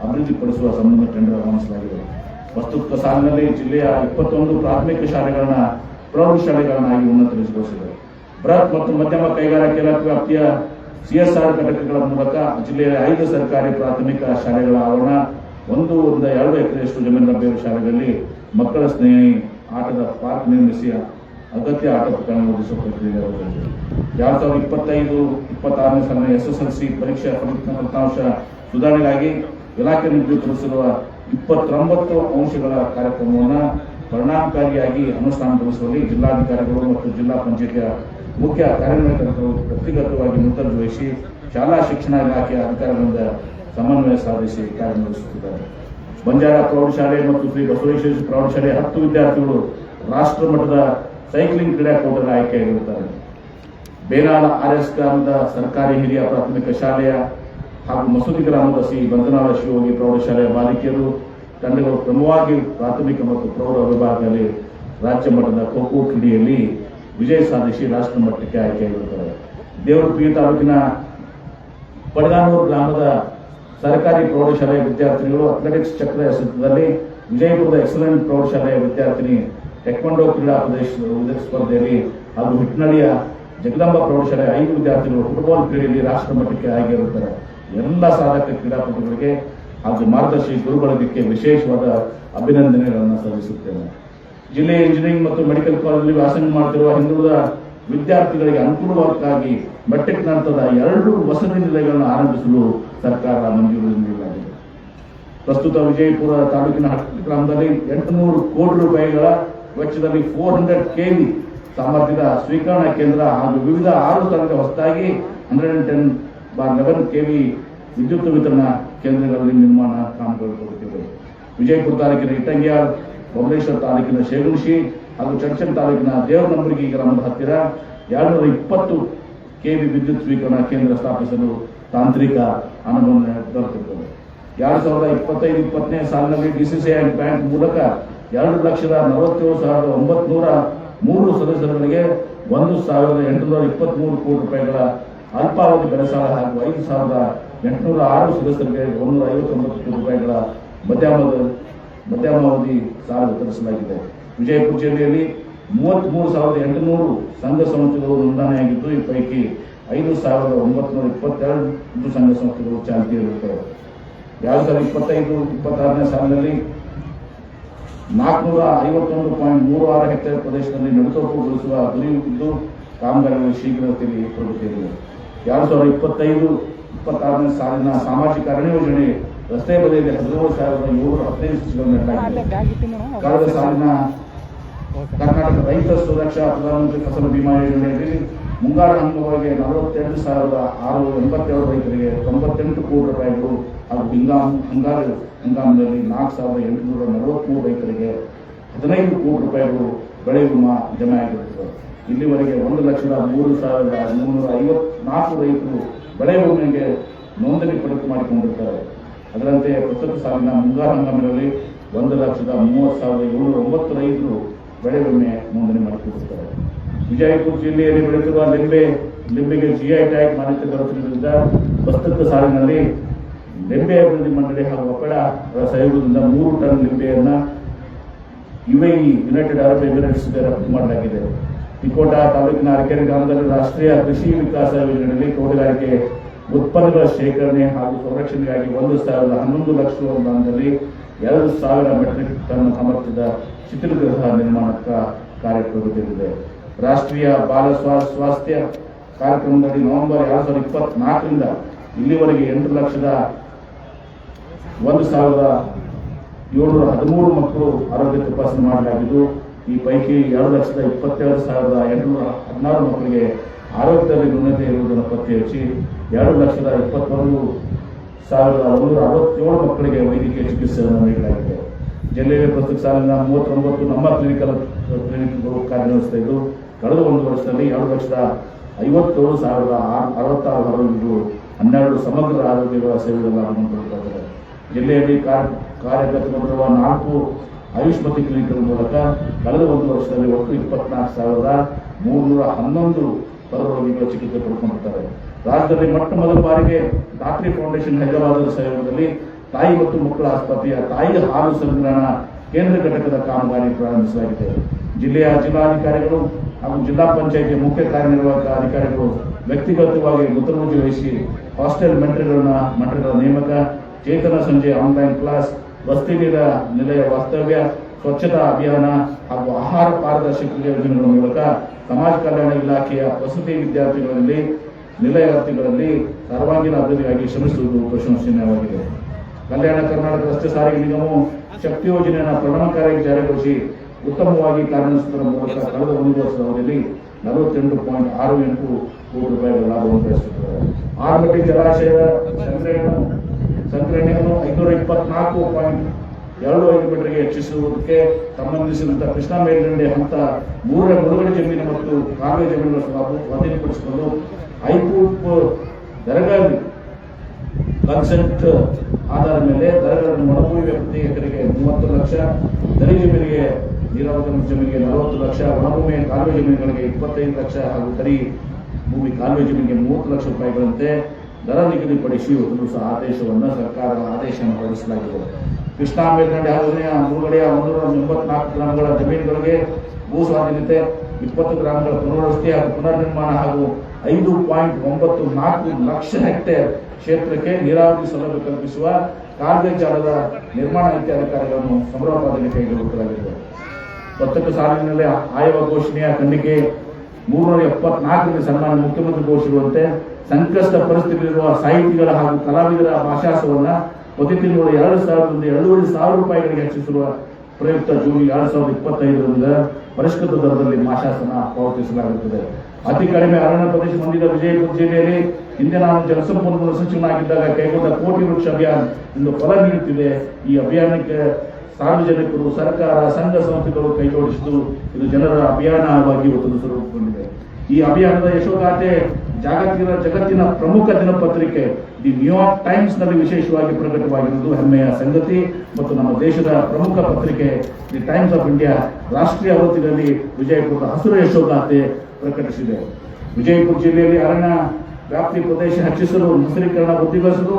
ಅಭಿವೃದ್ಧಿಪಡಿಸುವ ಸಂಬಂಧ ಟೆಂಡರ್ ಆಹ್ವಾನಿಸಲಾಗಿದೆ. ಪ್ರಸ್ತುತ ಸಾಲಿನಲ್ಲಿ ಜಿಲ್ಲೆಯ 21 ಪ್ರಾಥಮಿಕ ಶಾಲೆಗಳನ್ನ ಪ್ರೌಢಶಾಲೆಗಳನ್ನಾಗಿ ಉನ್ನತೀಕರಿಸಿದೆ. ಬೃಹತ್ ಮತ್ತು ಮಧ್ಯಮ ಕೈಗಾರಿಕಾ ಇಲಾಖೆ ವ್ಯಾಪ್ತಿಯ ಸಿಎಸ್ಆರ್ ಘಟಕಗಳ ಮೂಲಕ ಜಿಲ್ಲೆಯ 5 ಸರ್ಕಾರಿ ಪ್ರಾಥಮಿಕ ಶಾಲೆಗಳ ಆವರಣ 1ರಿಂದ 2 ಎಕರೆಯಷ್ಟು ಜಮೀನು ಲಭ್ಯ ಶಾಲೆಗಳಲ್ಲಿ ಮಕ್ಕಳ ಸ್ನೇಹಿ ಆಟದ ಪಾರ್ಕ್ ನಿರ್ಮಿಸಿ ಅಗತ್ಯ ಆಟ ಉಪಕರಣ ಒದಗಿಸುವ ಪ್ರಕ್ರಿಯೆ 2025-26ನೇ ಸಾಲಿನ SSLC ಪರೀಕ್ಷಾ ಫಲಿತಾಂಶ ಸುಧಾರಣೆಗಾಗಿ ಇಲಾಖೆ ನಿರ್ಧರಿಸಿರುವ 29 ಅಂಶಗಳ ಕಾರ್ಯಕ್ರಮವನ್ನು ಪರಿಣಾಮಕಾರಿಯಾಗಿ ಅನುಷ್ಠಾನಗೊಳಿಸುವಲ್ಲಿ ಜಿಲ್ಲಾಧಿಕಾರಿಗಳು ಮತ್ತು ಜಿಲ್ಲಾ ಪಂಚಾಯತಿಯ ಮುಖ್ಯ ಕಾರ್ಯನಿರ್ವಾಹಕರು ವ್ಯಕ್ತಿಗತವಾಗಿ ಮುತುವರ್ಜಿವಹಿಸಿ ಶಾಲಾ ಶಿಕ್ಷಣ ಇಲಾಖೆಯ ಅಧಿಕಾರಿಗಳಿಂದ ಸಮನ್ವಯ ಸಾಧಿಸಿ ಕಾರ್ಯನಿರ್ವಹಿಸುತ್ತಿದ್ದಾರೆ. ಬಂಜಾರ ಪ್ರೌಢಶಾಲೆ ಮತ್ತು ಶ್ರೀ ಬಸವೇಶ್ವರ ಪ್ರೌಢಶಾಲೆಯ 10 ವಿದ್ಯಾರ್ಥಿಗಳು ರಾಷ್ಟ್ರ ಮಟ್ಟದ ಸೈಕ್ಲಿಂಗ್ ಕ್ರೀಡಾಕೂಟದಲ್ಲಿ ಆಯ್ಕೆಯಾಗಿರುತ್ತಾರೆ. ಬೇನಾಳ RS ಗ್ರಾಮದ ಸರ್ಕಾರಿ ಹಿರಿಯ ಪ್ರಾಥಮಿಕ ಶಾಲೆಯ ಹಾಗೂ ಮಸೂದಿ ಗ್ರಾಮದ ಸಿ ಬಂಧನಾಳ ಶಿವಯೋಗಿ ಪ್ರೌಢಶಾಲೆಯ ಬಾಲಿಕೆಯರು ತಂಡಗಳು ಕ್ರಮವಾಗಿ ಪ್ರಾಥಮಿಕ ಮತ್ತು ಪ್ರೌಢ ವಿಭಾಗದಲ್ಲಿ ರಾಜ್ಯ ಮಟ್ಟದ ಖೋ ಖೋ ಕ್ರೀಡೆಯಲ್ಲಿ ವಿಜಯ ಸಾಧಿಸಿ ರಾಷ್ಟ್ರ ಮಟ್ಟಕ್ಕೆ ಆಯ್ಕೆಯಾಗಿರುತ್ತಾರೆ. ದೇವರಪುರಿ ತಾಲೂಕಿನ ಪಡಗಾನೂರು ಗ್ರಾಮದ ಸರ್ಕಾರಿ ಪ್ರೌಢಶಾಲೆಯ ವಿದ್ಯಾರ್ಥಿನಿಗಳು ಅಥ್ಲೆಟಿಕ್ಸ್ ಚಕ್ರ ಎಸೆತದಲ್ಲಿ, ವಿಜಯಪುರದ ಎಕ್ಸಲೆಂಟ್ ಪ್ರೌಢಶಾಲೆಯ ವಿದ್ಯಾರ್ಥಿನಿ ಟೆಕ್ವಾಂಡೋ ಕ್ರೀಡಾ ಸ್ಪರ್ಧೆಯಲ್ಲಿ ಹಾಗೂ ಹಿಟ್ನಳ್ಳಿಯ ಜಗದಂಬ ಪ್ರೌಢಶಾಲೆಯ 5 ವಿದ್ಯಾರ್ಥಿಗಳು ಫುಟ್ಬಾಲ್ ಕ್ರೀಡೆಯಲ್ಲಿ ರಾಷ್ಟ್ರ ಮಟ್ಟಕ್ಕೆ ಆಯ್ಕೆಯಾಗಿರುತ್ತಾರೆ. ಎಲ್ಲ ಸಾಧಕ ಕ್ರೀಡಾಪಟುಗಳಿಗೆ ಹಾಗೂ ಮಾರ್ಗದರ್ಶಿ ಗುರುಗಳಿಗೆ ವಿಶೇಷವಾದ ಅಭಿನಂದನೆಗಳನ್ನು ಸಲ್ಲಿಸುತ್ತೇನೆ. ಜಿಲ್ಲೆಯ ಇಂಜಿನಿಯರಿಂಗ್ ಮತ್ತು ಮೆಡಿಕಲ್ ಕಾಲೇಜಲ್ಲಿ ವ್ಯಾಸಂಗ ಮಾಡುತ್ತಿರುವ ಹಿಂದುಳಿದ ವಿದ್ಯಾರ್ಥಿಗಳಿಗೆ ಅನುಕೂಲವಾಗಿ ಮೆಟ್ರಿಕ್ ನಂತರದ 2 ವಸತಿ ನಿಲಯಗಳನ್ನು ಆರಂಭಿಸಲು ಸರ್ಕಾರ ಮಂಜೂರು ನೀಡಲಾಗಿದೆ. ಪ್ರಸ್ತುತ ವಿಜಯಪುರ ತಾಲೂಕಿನ ಹಟ್ಟಿ ಗ್ರಾಮದಲ್ಲಿ 800 ಕೋಟಿ ರೂಪಾಯಿಗಳ ವೆಚ್ಚದಲ್ಲಿ 400 kV ಸಾಮರ್ಥ್ಯದ ಸ್ವೀಕರಣಾ ಕೇಂದ್ರ ಹಾಗೂ ವಿವಿಧ 6 ಸ್ಥಳಗಳ ಹೊಸದಾಗಿ 110/11 kV ವಿದ್ಯುತ್ ವಿತರಣಾ ಕೇಂದ್ರಗಳಲ್ಲಿ ನಿರ್ಮಾಣ ಕಾಮಗಾರಿಗೊಳ್ಳುತ್ತಿದೆ. ವಿಜಯಪುರ ತಾಲೂಕಿನ ಇಟ್ಟಂಗ್ಯಾರ್, ಬಬಲೇಶ್ವರ ತಾಲೂಕಿನ ಶೇಗುಣಶಿ ಹಾಗೂ ಚಡ್ಚನ್ ತಾಲೂಕಿನ ದೇವನಂಬರ್ಗಿ ಗ್ರಾಮದ ಹತ್ತಿರ 220 kV ವಿದ್ಯುತ್ ಸ್ವೀಕರಣಾ ಕೇಂದ್ರ ಸ್ಥಾಪಿಸಲು ತಾಂತ್ರಿಕ ಅನುಮೋದನೆ ದೊರೆತಿರುತ್ತದೆ. 2025-20 ಸಾಲಿನಲ್ಲಿ ಡಿಸಿಸಿಐ ಬ್ಯಾಂಕ್ ಮೂಲಕ 2,47,903 ಸದಸ್ಯರುಗಳಿಗೆ 1,823 ಕೋಟಿ ರೂಪಾಯಿಗಳ ಅಲ್ಪಾವಧಿ ಬೆಳೆ ಸಾಲ ಹಾಗೂ 5,806 ಸದಸ್ಯರಿಗೆ 159 ಕೋಟಿ ರೂಪಾಯಿಗಳ ಮಧ್ಯಮಾವಧಿ ಸಾಲ ವಿತರಿಸಲಾಗಿದೆ. ವಿಜಯಪುರ ಜಿಲ್ಲೆಯಲ್ಲಿ 33,800 ಸಂಘ ಸಂಸ್ಥೆಗಳು ನೋಂದಣಿಯಾಗಿದ್ದು, ಈ ಪೈಕಿ 5,922 ಸಂಘ ಸಂಸ್ಥೆಗಳು ಚಾಲ್ತಿಯಲ್ಲಿರುತ್ತವೆ. 2025-26 ಸಾಲಿನಲ್ಲಿ 451.36 ಹೆಕ್ಟೇರ್ ಪ್ರದೇಶದಲ್ಲಿ ನೆಡುತೋಪುಗೊಳಿಸುವ ಗುರಿ ಇದ್ದು, ಕಾಮಗಾರಿಗಳು ಶೀಘ್ರತೆಯಲ್ಲಿ ಪ್ರಗತಿಯಲ್ಲಿದೆ. 2025-26 ಸಾಲಿನ ಸಾಮಾಜಿಕ ಅರಣ್ಯ ಯೋಜನೆ ರಸ್ತೆ ಬದಿಯಲ್ಲಿ 17,715 ಸಸಿಗಳನ್ನು ನೆಡಲಾಗಿದೆ. ಕಳೆದ ಸಾಲಿನ ಕರ್ನಾಟಕ ರೈತ ಸುರಕ್ಷಾ ಪ್ರಧಾನಮಂತ್ರಿ ಫಸಲ್ ಬಿಮಾ ಯೋಜನೆಯಲ್ಲಿ ಮುಂಗಾರು ಹಂಗಾಮಿಗೆ 42,687 ರೈತರಿಗೆ 98 ಕೋಟಿ ರೂಪಾಯಿಗಳು ಹಾಗೂ ಹಿಂಗಾರು ಹಂಗಾಮಿನಲ್ಲಿ 4,843 ರೈತರಿಗೆ 15 ಕೋಟಿ ರೂಪಾಯಿಗಳು ಬೆಳೆ ವಿಮಾ ಜಮೆ ಆಗಿರುತ್ತದೆ. ಇಲ್ಲಿವರೆಗೆ 1,03,354 ರೈತರು ಬೆಳೆ ವಿಮೆಗೆ ನೋಂದಣಿ ಮಾಡಿಕೊಂಡಿರುತ್ತಾರೆ. ಅದರಂತೆ ಪ್ರಸ್ತುತ ಸಾಲಿನ ಮುಂಗಾರು ಹಂಗಾಮಿನಲ್ಲಿ 1,30,709 ರೈತರು ಬೆಳೆ ವಿಮೆ ನೋಂದಣಿ ಮಾಡಿಕೊಂಡಿರುತ್ತಾರೆ. ವಿಜಯಪುರ ಜಿಲ್ಲೆಯಲ್ಲಿ ಬೆಳೆದಿರುವ ಲಿಂಬೆಗೆ ಜಿಐ ಟ್ಯಾಗ್ ಮಾನ್ಯತೆ ದೊರೆತಿರುವುದರಿಂದ ಪ್ರಸ್ತುತ ಸಾಲಿನಲ್ಲಿ ಲಿಂಬೆ ಅಭಿವೃದ್ಧಿ ಮಂಡಳಿ ಹಾಗೂ ಒಕ್ಕಡ ಸಹಯೋಗದಿಂದ 3 ಟನ್ ಲಿಂಬೆಯನ್ನು UAE ಯುನೈಟೆಡ್ ಅರಬ್ ಎಮಿರೇಟ್ಸ್ಗೆ ರಫ್ತು ಮಾಡಲಾಗಿದೆ. ತಿಕೋಟ ತಾಲೂಕಿನ ಅರಕೆರೆ ಗ್ರಾಮದಲ್ಲಿ ರಾಷ್ಟ್ರೀಯ ಕೃಷಿ ವಿಕಾಸ ಯೋಜನೆಯಲ್ಲಿ ತೋಟಗಾರಿಕೆ ಉತ್ಪನ್ನಗಳ ಶೇಖರಣೆ ಹಾಗೂ ಸಂರಕ್ಷಣೆಗಾಗಿ 1,011 ಲಕ್ಷ ಅನುದಾನದಲ್ಲಿ 2,000 ಮೆಟ್ರಿಕ್ ಟನ್ ಸಾಮರ್ಥ್ಯದ ಶಿಥಿಲಗೃಹ ನಿರ್ಮಾಣಕ್ಕೆ ಕಾರ್ಯ ಪ್ರಗತಿಯಲ್ಲಿದೆ. ರಾಷ್ಟ್ರೀಯ ಬಾಲ ಸ್ವಾಸ್ಥ್ಯ ಕಾರ್ಯಕ್ರಮದಲ್ಲಿ ನವೆಂಬರ್ 2024ರಿಂದ ಇಲ್ಲಿವರೆಗೆ 8,01,713 ಮಕ್ಕಳು ಆರೋಗ್ಯ ತಪಾಸಣೆ ಮಾಡಲಾಗಿದ್ದು, ಈ ಪೈಕಿ 2,27,816 ಮಕ್ಕಳಿಗೆ ಆರೋಗ್ಯದಲ್ಲಿ ನ್ಯೂನತೆ ಇರುವುದನ್ನು ಪತ್ತೆ ಹಚ್ಚಿ 2,71,167 ಮಕ್ಕಳಿಗೆ ವೈದ್ಯಕೀಯ ಚಿಕಿತ್ಸೆಯನ್ನು ನೀಡಲಾಗಿದೆ. ಜಿಲ್ಲೆಯಲ್ಲಿ ಪ್ರಸ್ತುತ ಸಾಲಿನ 39 ನಮ್ಮ ಕ್ಲಿನಿಕ್ಗಳು ಕಾರ್ಯನಿರ್ವಹಿಸ್ತಾ ಇದ್ದು, ಕಳೆದ 1 ವರ್ಷದಲ್ಲಿ 2,57,066 ಆರೋಗ್ಯಗಳು 12 ಸಮಗ್ರ ಆರೋಗ್ಯ ಸೇವೆಗಳ ಹಮ್ಮಿಕೊಳ್ಳುತ್ತಾರೆ. ಜಿಲ್ಲೆಯಲ್ಲಿ ಕಾರ್ಯಗತಗೊಂಡಿರುವ 4 ಆಯುಷ್ಮತಿ ಕ್ಲಿನಿಕ್ಗಳ ಮೂಲಕ ಕಳೆದ 1 ವರ್ಷದಲ್ಲಿ ಒಟ್ಟು 24,311 ಹೊರರೋಗಿಗಳ ಚಿಕಿತ್ಸೆ ಪಡೆದುಕೊಂಡಿರುತ್ತಾರೆ. ರಾಜ್ಯದಲ್ಲಿ ಮೊಟ್ಟ ಮೊದಲ ಬಾರಿಗೆ ಧಾತ್ರಿ ಫೌಂಡೇಶನ್ ಹೈದರಾಬಾದ್ ಸಹಯೋಗದಲ್ಲಿ ತಾಯಿ ಮತ್ತು ಮಕ್ಕಳ ಆಸ್ಪತ್ರೆಯ ತಾಯಿ ಹಾಲು ಸಂಗ್ರಹಣಾ ಕೇಂದ್ರ ಘಟಕದ ಕಾಮಗಾರಿ ಪ್ರಾರಂಭಿಸಲಾಗಿದೆ. ಜಿಲ್ಲೆಯ ಜಿಲ್ಲಾಧಿಕಾರಿಗಳು ಹಾಗೂ ಜಿಲ್ಲಾ ಪಂಚಾಯಿತಿ ಮುಖ್ಯ ಕಾರ್ಯನಿರ್ವಾಹಕ ಅಧಿಕಾರಿಗಳು ವ್ಯಕ್ತಿಗತವಾಗಿ ಮುತುವರ್ಜಿ ವಹಿಸಿ ಹಾಸ್ಟೆಲ್ ಮೆಂಟರ್ಗಳ ನೇಮಕ, ಚೇತನ ಸಂಜೆ ಆನ್ಲೈನ್ ಕ್ಲಾಸ್, ವಸತಿ ನಿಲಯ ವಾಸ್ತವ್ಯ, ಸ್ವಚ್ಛತಾ ಅಭಿಯಾನ ಹಾಗೂ ಆಹಾರ ಪಾರದರ್ಶಕತೆ ಯೋಜನೆಗಳ ಮೂಲಕ ಸಮಾಜ ಕಲ್ಯಾಣ ಇಲಾಖೆಯ ವಸತಿ ವಿದ್ಯಾರ್ಥಿಗಳಲ್ಲಿ ನಿಲಯಾರ್ಥಿಗಳಲ್ಲಿ ಸರ್ವಾಂಗೀಣ ಅಭಿವೃದ್ಧಿಗಾಗಿ ಶ್ರಮಿಸುವುದು ಪ್ರಶಂಸನೀಯವಾಗಿದೆ. ಕಲ್ಯಾಣ ಕರ್ನಾಟಕ ರಸ್ತೆ ಸಾರಿಗೆ ನಿಗಮವು ಶಕ್ತಿ ಯೋಜನೆಯನ್ನು ಪರಿಣಾಮಕಾರಿಯಾಗಿ ಜಾರಿಗೊಳಿಸಿ ಉತ್ತಮವಾಗಿ ಕಾರ್ಯನಿರ್ವಹಿಸುವುದರ ಮೂಲಕ ಕಳೆದ 1 ವರ್ಷದ ಅವಧಿಯಲ್ಲಿ 48.68 ಕೋಟಿ ರೂಪಾಯಿಗಳ ಲಾಭವನ್ನು ಗಳಿಸುತ್ತದೆ. ಆಲಮಟ್ಟಿ ಜಲಾಶಯದ ಸಂಗ್ರಹಣೆಯನ್ನು 524.25 ಮೀಟರ್ಗೆ ಹೆಚ್ಚಿಸುವುದಕ್ಕೆ ಸಂಬಂಧಿಸಿದಂತೆ ಕೃಷ್ಣಾ ಮೇಲ್ದಂಡೆ ಹಂತ 3ರ ಮುಳುಗಡೆ ಜಮೀನು ಮತ್ತು ಕಾಲುವೆ ಜಮೀನುಗಳನ್ನು ಸ್ವಾಧೀನಪಡಿಸಿಕೊಂಡು ಹೈಕೋರ್ಟ್ ದರಗಾಗಿ ಕನ್ಸೆಂಟ್ ಆಧಾರದ ಮೇಲೆ ದರಗಳನ್ನು ಒಣಭೂಮಿ ಪ್ರತಿ ಎಕರೆಗೆ 30 ಲಕ್ಷ, ದರಿ ಜಮೀನಿಗೆ ನೀರಾವರಿ ಜಮೀನಿಗೆ 40 ಲಕ್ಷ, ಒಣಭೂಮಿ ಕಾಲುವೆ ಜಮೀನುಗಳಿಗೆ 25 ಲಕ್ಷ ಹಾಗೂ ದರಿ ಭೂಮಿ ಕಾಲುವೆ ಜಮೀನಿಗೆ 30 ಲಕ್ಷ ರೂಪಾಯಿಗಳಂತೆ ದರ ನಿಗದಿಪಡಿಸಿ ಒಂದು ಆದೇಶವನ್ನು ಸರ್ಕಾರದ ಆದೇಶವನ್ನು ಹೊರಡಿಸಲಾಗಿದೆ. ಕೃಷ್ಣಾ ಮೇಲ್ದಂಡೆ ಯೋಜನೆಯ ಮುಳುಗಡೆಯ 184 ಗ್ರಾಮಗಳ ಜಮೀನುಗಳಿಗೆ ಭೂ ಸ್ವಾಧೀನತೆ, 20 ಗ್ರಾಮಗಳ ಪುನರ್ವಸತಿ ಹಾಗೂ ಪುನರ್ನಿರ್ಮಾಣ ಹಾಗೂ 5.94 ಲಕ್ಷ ಹೆಕ್ಟೇರ್ ಕ್ಷೇತ್ರಕ್ಕೆ ನೀರಾವರಿ ಸೌಲಭ್ಯ ಕಲ್ಪಿಸುವ ಕಾಲುವೆ ಜಾಲದ ನಿರ್ಮಾಣ ಇತ್ಯಾದಿ ಕಾರ್ಯಗಳನ್ನು ಸಮರೋಪಾದಿಯಲ್ಲಿ ಕೈಗೊಳ್ಳಲಾಗಿದೆ. ಪ್ರತ್ಯೇಕ ಸಾಲಿನಲ್ಲಿ ಆಯವ ಘೋಷಣೆಯ ಖಂಡಿಕೆ 374ರಲ್ಲಿ ಸನ್ಮಾನ್ಯ ಮುಖ್ಯಮಂತ್ರಿ ಘೋಷಿಸುವಂತೆ ಸಂಕಷ್ಟ ಪರಿಸ್ಥಿತಿಯಲ್ಲಿರುವ ಸಾಹಿತಿಗಳ ಹಾಗೂ ಕಲಾವಿದರ ಭಾಷಾಸವನ್ನು ಪ್ರತಿ ತಿಂಗಳು 2,000ರಿಂದ 2,500 ರೂಪಾಯಿಗಳಿಗೆ ಹೆಚ್ಚಿಸಿರುವ ಪ್ರಯುಕ್ತ ಜೂನ್ 2025ರಿಂದ ಪರಿಷ್ಕೃತ ದರದಲ್ಲಿ ಮಾಶಾಸನ ಪಾವತಿಸಲಾಗುತ್ತದೆ. ಅತಿ ಕಡಿಮೆ ಅರಣ್ಯ ಪ್ರದೇಶ ಹೊಂದಿದ ವಿಜಯಪುರ ಜಿಲ್ಲೆಯಲ್ಲಿ ಹಿಂದೆ ನಾನು ಜಲಸಂಪನ್ಮೂಲ ಸಚಿವನಾಗಿದ್ದಾಗ ಕೈಗೊಂಡ ಕೋಟಿ ವೃಕ್ಷ ಅಭಿಯಾನ ಇಂದು ಫಲ ನೀಡುತ್ತಿದೆ. ಈ ಅಭಿಯಾನಕ್ಕೆ ಸಾರ್ವಜನಿಕರು, ಸರ್ಕಾರ, ಸಂಘ ಸಂಸ್ಥೆಗಳು ಕೈಜೋಡಿಸಿದ್ದು ಇದು ಜನರ ಅಭಿಯಾನವಾಗಿ ಇವತ್ತು ಸ್ವರೂಪಗೊಂಡಿದೆ. ಈ ಅಭಿಯಾನದ ಯಶೋಗಾಥೆ ಜಗತ್ತಿನ ಪ್ರಮುಖ ದಿನಪತ್ರಿಕೆ ದಿ ನ್ಯೂಯಾರ್ಕ್ ಟೈಮ್ಸ್ ನಲ್ಲಿ ವಿಶೇಷವಾಗಿ ಪ್ರಕಟವಾಗಿರುವುದು ಹೆಮ್ಮೆಯ ಸಂಗತಿ ಮತ್ತು ನಮ್ಮ ದೇಶದ ಪ್ರಮುಖ ಪತ್ರಿಕೆ ದಿ ಟೈಮ್ಸ್ ಆಫ್ ಇಂಡಿಯಾ ರಾಷ್ಟ್ರೀಯ ಆವೃತ್ತಿನಲ್ಲಿ ವಿಜಯಪುರದ ಹಸಿರು ಯಶೋಗಾಥೆ ಪ್ರಕಟಿಸಿದೆ. ವಿಜಯಪುರ ಜಿಲ್ಲೆಯಲ್ಲಿ ಅರಣ್ಯ ವ್ಯಾಪ್ತಿ ಪ್ರದೇಶ ಹೆಚ್ಚಿಸಲು, ಹಸಿರೀಕರಣ ವೃದ್ಧಿಗೊಳಿಸಲು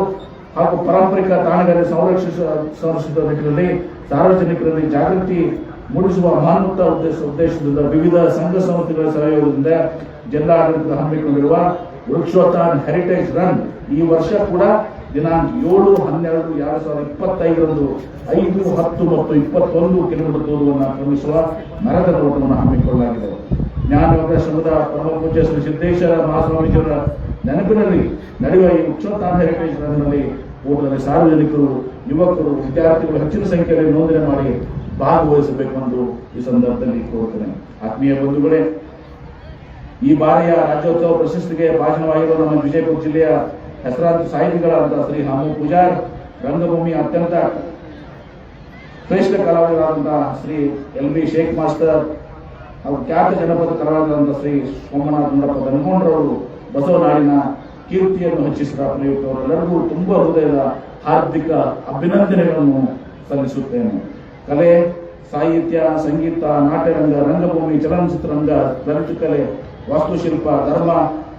ಹಾಗೂ ಪಾರಂಪರಿಕ ತಾಣಗಳನ್ನು ಸಂರಕ್ಷಿಸುವ ನಿಟ್ಟಿನಲ್ಲಿ ಸಾರ್ವಜನಿಕರಲ್ಲಿ ಜಾಗೃತಿ ಮೂಡಿಸುವ ಮಹೋನ್ನತ ಉದ್ದೇಶದಿಂದ ವಿವಿಧ ಸಂಘ ಸಂಸ್ಥೆಗಳ ಸಹಯೋಗದಿಂದ ಜಿಲ್ಲಾಡಳಿತ ಹಮ್ಮಿಕೊಂಡಿರುವ ವೃಕ್ಷೋತ್ಥಾನ ಹೆರಿಟೇಜ್ ರನ್ ಈ ವರ್ಷ ಕೂಡ ದಿನಾಂಕ 7-12-2025ರಂದು 5, 10 ಮತ್ತು 21 ಕಿಲೋಮೀಟರ್ ದೂರವನ್ನು ಕ್ರಮಿಸುವ ಮರದ ನೋಟವನ್ನು ಹಮ್ಮಿಕೊಳ್ಳಲಾಗಿದೆ. ಜ್ಞಾನಯೋಗ ಶ್ರಮದ ಪರಮ ಪೂಜ್ಯ ಶ್ರೀ ಸಿದ್ದೇಶ್ವರ ಮಹಾಸ್ವಾಮೀಜಿಯವರ ನೆನಪಿನಲ್ಲಿ ನಡೆಯುವ ಈ ವೃಕ್ಷೋತ್ಥಾನ ಹೆರಿಟೇಜ್ ರನ್ನಲ್ಲಿ ಓಟದಲ್ಲಿ ಸಾರ್ವಜನಿಕರು, ಯುವಕರು, ವಿದ್ಯಾರ್ಥಿಗಳು ಹೆಚ್ಚಿನ ಸಂಖ್ಯೆಯಲ್ಲಿ ನೋಂದಣಿ ಮಾಡಿ ಭಾಗವಹಿಸಬೇಕು ಎಂದು ಈ ಸಂದರ್ಭದಲ್ಲಿ ಕೋರುತ್ತೇನೆ. ಆತ್ಮೀಯ ಬಂಧುಗಳೇ, ಈ ಬಾರಿಯ ರಾಜ್ಯೋತ್ಸವ ಪ್ರಶಸ್ತಿಗೆ ಭಾಜನವಾಗಿರುವ ನಮ್ಮ ವಿಜಯಪುರ ಜಿಲ್ಲೆಯ ಹೆಸರಾಂತ ಸಾಹಿತಿಗಳಾದ ಶ್ರೀ ಹಾಮು ಪೂಜಾರ್, ರಂಗಭೂಮಿ ಅತ್ಯಂತ ಶ್ರೇಷ್ಠ ಕಲಾವಿದರಾದಂತಹ ಶ್ರೀ LB ಶೇಖ್ ಮಾಸ್ಟರ್ ಹಾಗೂ ಖ್ಯಾತ ಜನಪದ ಕಲಾವಿದರಾದಂತಹ ಶ್ರೀ ಸೋಮನಾಥ ನೋಡಪ್ಪ ದನಗೊಂಡ್ರವರು ಬಸವನಾಡಿನ ಕೀರ್ತಿಯನ್ನು ಹೆಚ್ಚಿಸಿದ ಪ್ರಯುಕ್ತವರೆಲ್ಲರಿಗೂ ತುಂಬಾ ಹೃದಯದ ಹಾರ್ದಿಕ ಅಭಿನಂದನೆಗಳನ್ನು ಸಲ್ಲಿಸುತ್ತೇನೆ. ಕಲೆ, ಸಾಹಿತ್ಯ, ಸಂಗೀತ, ನಾಟ್ಯರಂಗ, ರಂಗಭೂಮಿ, ಚಲನಚಿತ್ರರಂಗ, ಲಲಿತಕಲೆ, ವಾಸ್ತುಶಿಲ್ಪ, ಧರ್ಮ,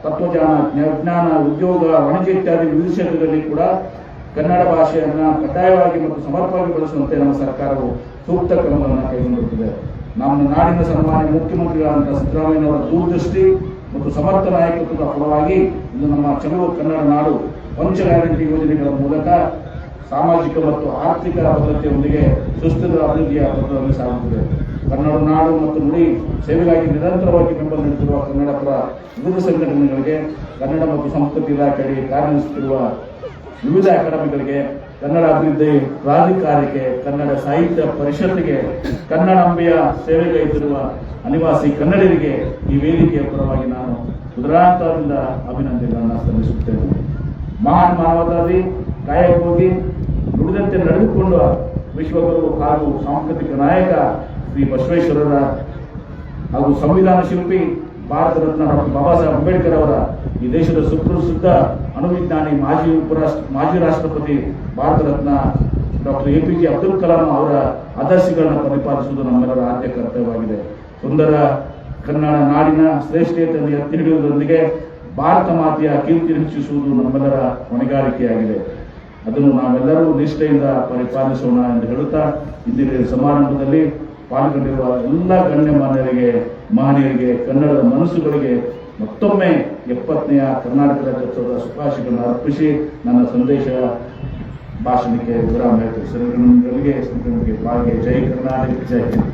ತತ್ವಜ್ಞಾನ, ವಿಜ್ಞಾನ, ಉದ್ಯೋಗ, ವಾಣಿಜ್ಯ ಇತ್ಯಾದಿ ವಿವಿಧ ಕ್ಷೇತ್ರಗಳಲ್ಲಿ ಕೂಡ ಕನ್ನಡ ಭಾಷೆಯನ್ನು ಕಡ್ಡಾಯವಾಗಿ ಮತ್ತು ಸಮರ್ಪಕವಾಗಿ ಬಳಸುವಂತೆ ನಮ್ಮ ಸರ್ಕಾರವು ಸೂಕ್ತ ಕ್ರಮಗಳನ್ನು ಕೈಗೊಂಡಿರುತ್ತದೆ. ನಮ್ಮ ನಾಡಿನ ಸನ್ಮಾನ್ಯ ಮುಖ್ಯಮಂತ್ರಿಗಳಾದಂತಹ ಸಿದ್ದರಾಮಯ್ಯನವರ ದೂರದೃಷ್ಟಿ ಮತ್ತು ಸಮರ್ಥ ನಾಯಕತ್ವದ ಫಲವಾಗಿ ಇಂದು ನಮ್ಮ ಚಲೋ ಕನ್ನಡ ನಾಡು ಪಂಚ ಗ್ಯಾರಂಟಿ ಯೋಜನೆಗಳ ಮೂಲಕ ಸಾಮಾಜಿಕ ಮತ್ತು ಆರ್ಥಿಕ ಭದ್ರತೆಯೊಂದಿಗೆ ಸುಸ್ಥಿರ ಅಭಿವೃದ್ಧಿಯ ಪಥದಲ್ಲಿ ಸಾಗುತ್ತಿದೆ. ಕನ್ನಡ ನಾಡು ಮತ್ತು ನುಡಿ ಸೇವೆಗಾಗಿ ನಿರಂತರವಾಗಿ ಬೆಂಬಲ ನೀಡುತ್ತಿರುವ ಕನ್ನಡ ಪರ ವಿವಿಧ ಸಂಘಟನೆಗಳಿಗೆ, ಕನ್ನಡ ಮತ್ತು ಸಂಸ್ಕೃತಿ ಇಲಾಖೆಗೆ ಕಾರ್ಯನಿರ್ವಹಿಸುತ್ತಿರುವ ವಿವಿಧ ಅಕಾಡೆಮಿಗಳಿಗೆ, ಕನ್ನಡ ಅಭಿವೃದ್ಧಿ ಪ್ರಾಧಿಕಾರಕ್ಕೆ, ಕನ್ನಡ ಸಾಹಿತ್ಯ ಪರಿಷತ್ತಿಗೆ, ಕನ್ನಡಾಂಬೆಯ ಸೇವೆಗೈದಿರುವ ಅನಿವಾಸಿ ಕನ್ನಡಿಗರಿಗೆ ಈ ವೇದಿಕೆಯ ಪರವಾಗಿ ನಾನು ಉದರಾಂತರದಿಂದ ಅಭಿನಂದನೆಗಳನ್ನು ಸಲ್ಲಿಸುತ್ತೇನೆ. ಮಹಾನ್ ಮಾನವತಾವಾದಿ, ಕಾಯಕೋಗಿ, ನುಡಿದಂತೆ ನಡೆದುಕೊಂಡ ವಿಶ್ವಗುರು ಹಾಗೂ ಸಾಂಸ್ಕೃತಿಕ ನಾಯಕ ಶ್ರೀ ಬಸವೇಶ್ವರರ ಹಾಗೂ ಸಂವಿಧಾನ ಶಿಲ್ಪಿ ಭಾರತ ರತ್ನ ಡಾಕ್ಟರ್ ಬಾಬಾ ಸಾಹೇಬ್ ಅಂಬೇಡ್ಕರ್ ಅವರ, ಈ ದೇಶದ ಸುಪ್ರಸಿದ್ಧ ಅಣುವಿಜ್ಞಾನಿ, ಮಾಜಿ ರಾಷ್ಟ್ರಪತಿ ಭಾರತ ರತ್ನ ಡಾಕ್ಟರ್ APJ ಅಬ್ದುಲ್ ಕಲಾಂ ಅವರ ಆದರ್ಶಗಳನ್ನು ಪ್ರತಿಪಾದಿಸುವುದು ನಮ್ಮೆಲ್ಲರ ಆದ್ಯ ಕರ್ತವ್ಯವಾಗಿದೆ. ಸುಂದರ ಕನ್ನಡ ನಾಡಿನ ಶ್ರೇಷ್ಠತೆಯನ್ನು ಎತ್ತಿ ಹಿಡಿಯುವುದರೊಂದಿಗೆ ಭಾರತ ಮಾತೆಯ ಕೀರ್ತಿ ಹೆಚ್ಚಿಸುವುದು ನಮ್ಮೆಲ್ಲರ ಹೊಣೆಗಾರಿಕೆಯಾಗಿದೆ. ಅದನ್ನು ನಾವೆಲ್ಲರೂ ನಿಷ್ಠೆಯಿಂದ ಪರಿಪಾಲಿಸೋಣ ಎಂದು ಹೇಳುತ್ತಾ, ಇಂದಿನ ಸಮಾರಂಭದಲ್ಲಿ ಪಾಲ್ಗೊಂಡಿರುವ ಎಲ್ಲ ಗಣ್ಯಮಾನ್ಯರಿಗೆ, ಮಹನೀಯರಿಗೆ, ಕನ್ನಡದ ಮನಸ್ಸುಗಳಿಗೆ ಮತ್ತೊಮ್ಮೆ 70ನೇ ಕರ್ನಾಟಕ ರಾಜ್ಯೋತ್ಸವದ ಶುಭಾಶಯಗಳನ್ನು ಅರ್ಪಿಸಿ ನನ್ನ ಸಂದೇಶ ಭಾಷಣಕ್ಕೆ ವಿರಾಮ ಹೇಳ್ತೀವಿ. ಶ್ರೀಗಳಿಗೆ ಬಾಯಿಗೆ ಜೈ ಕರ್ನಾಟಕ, ಜೈ ಹಿಂದ್.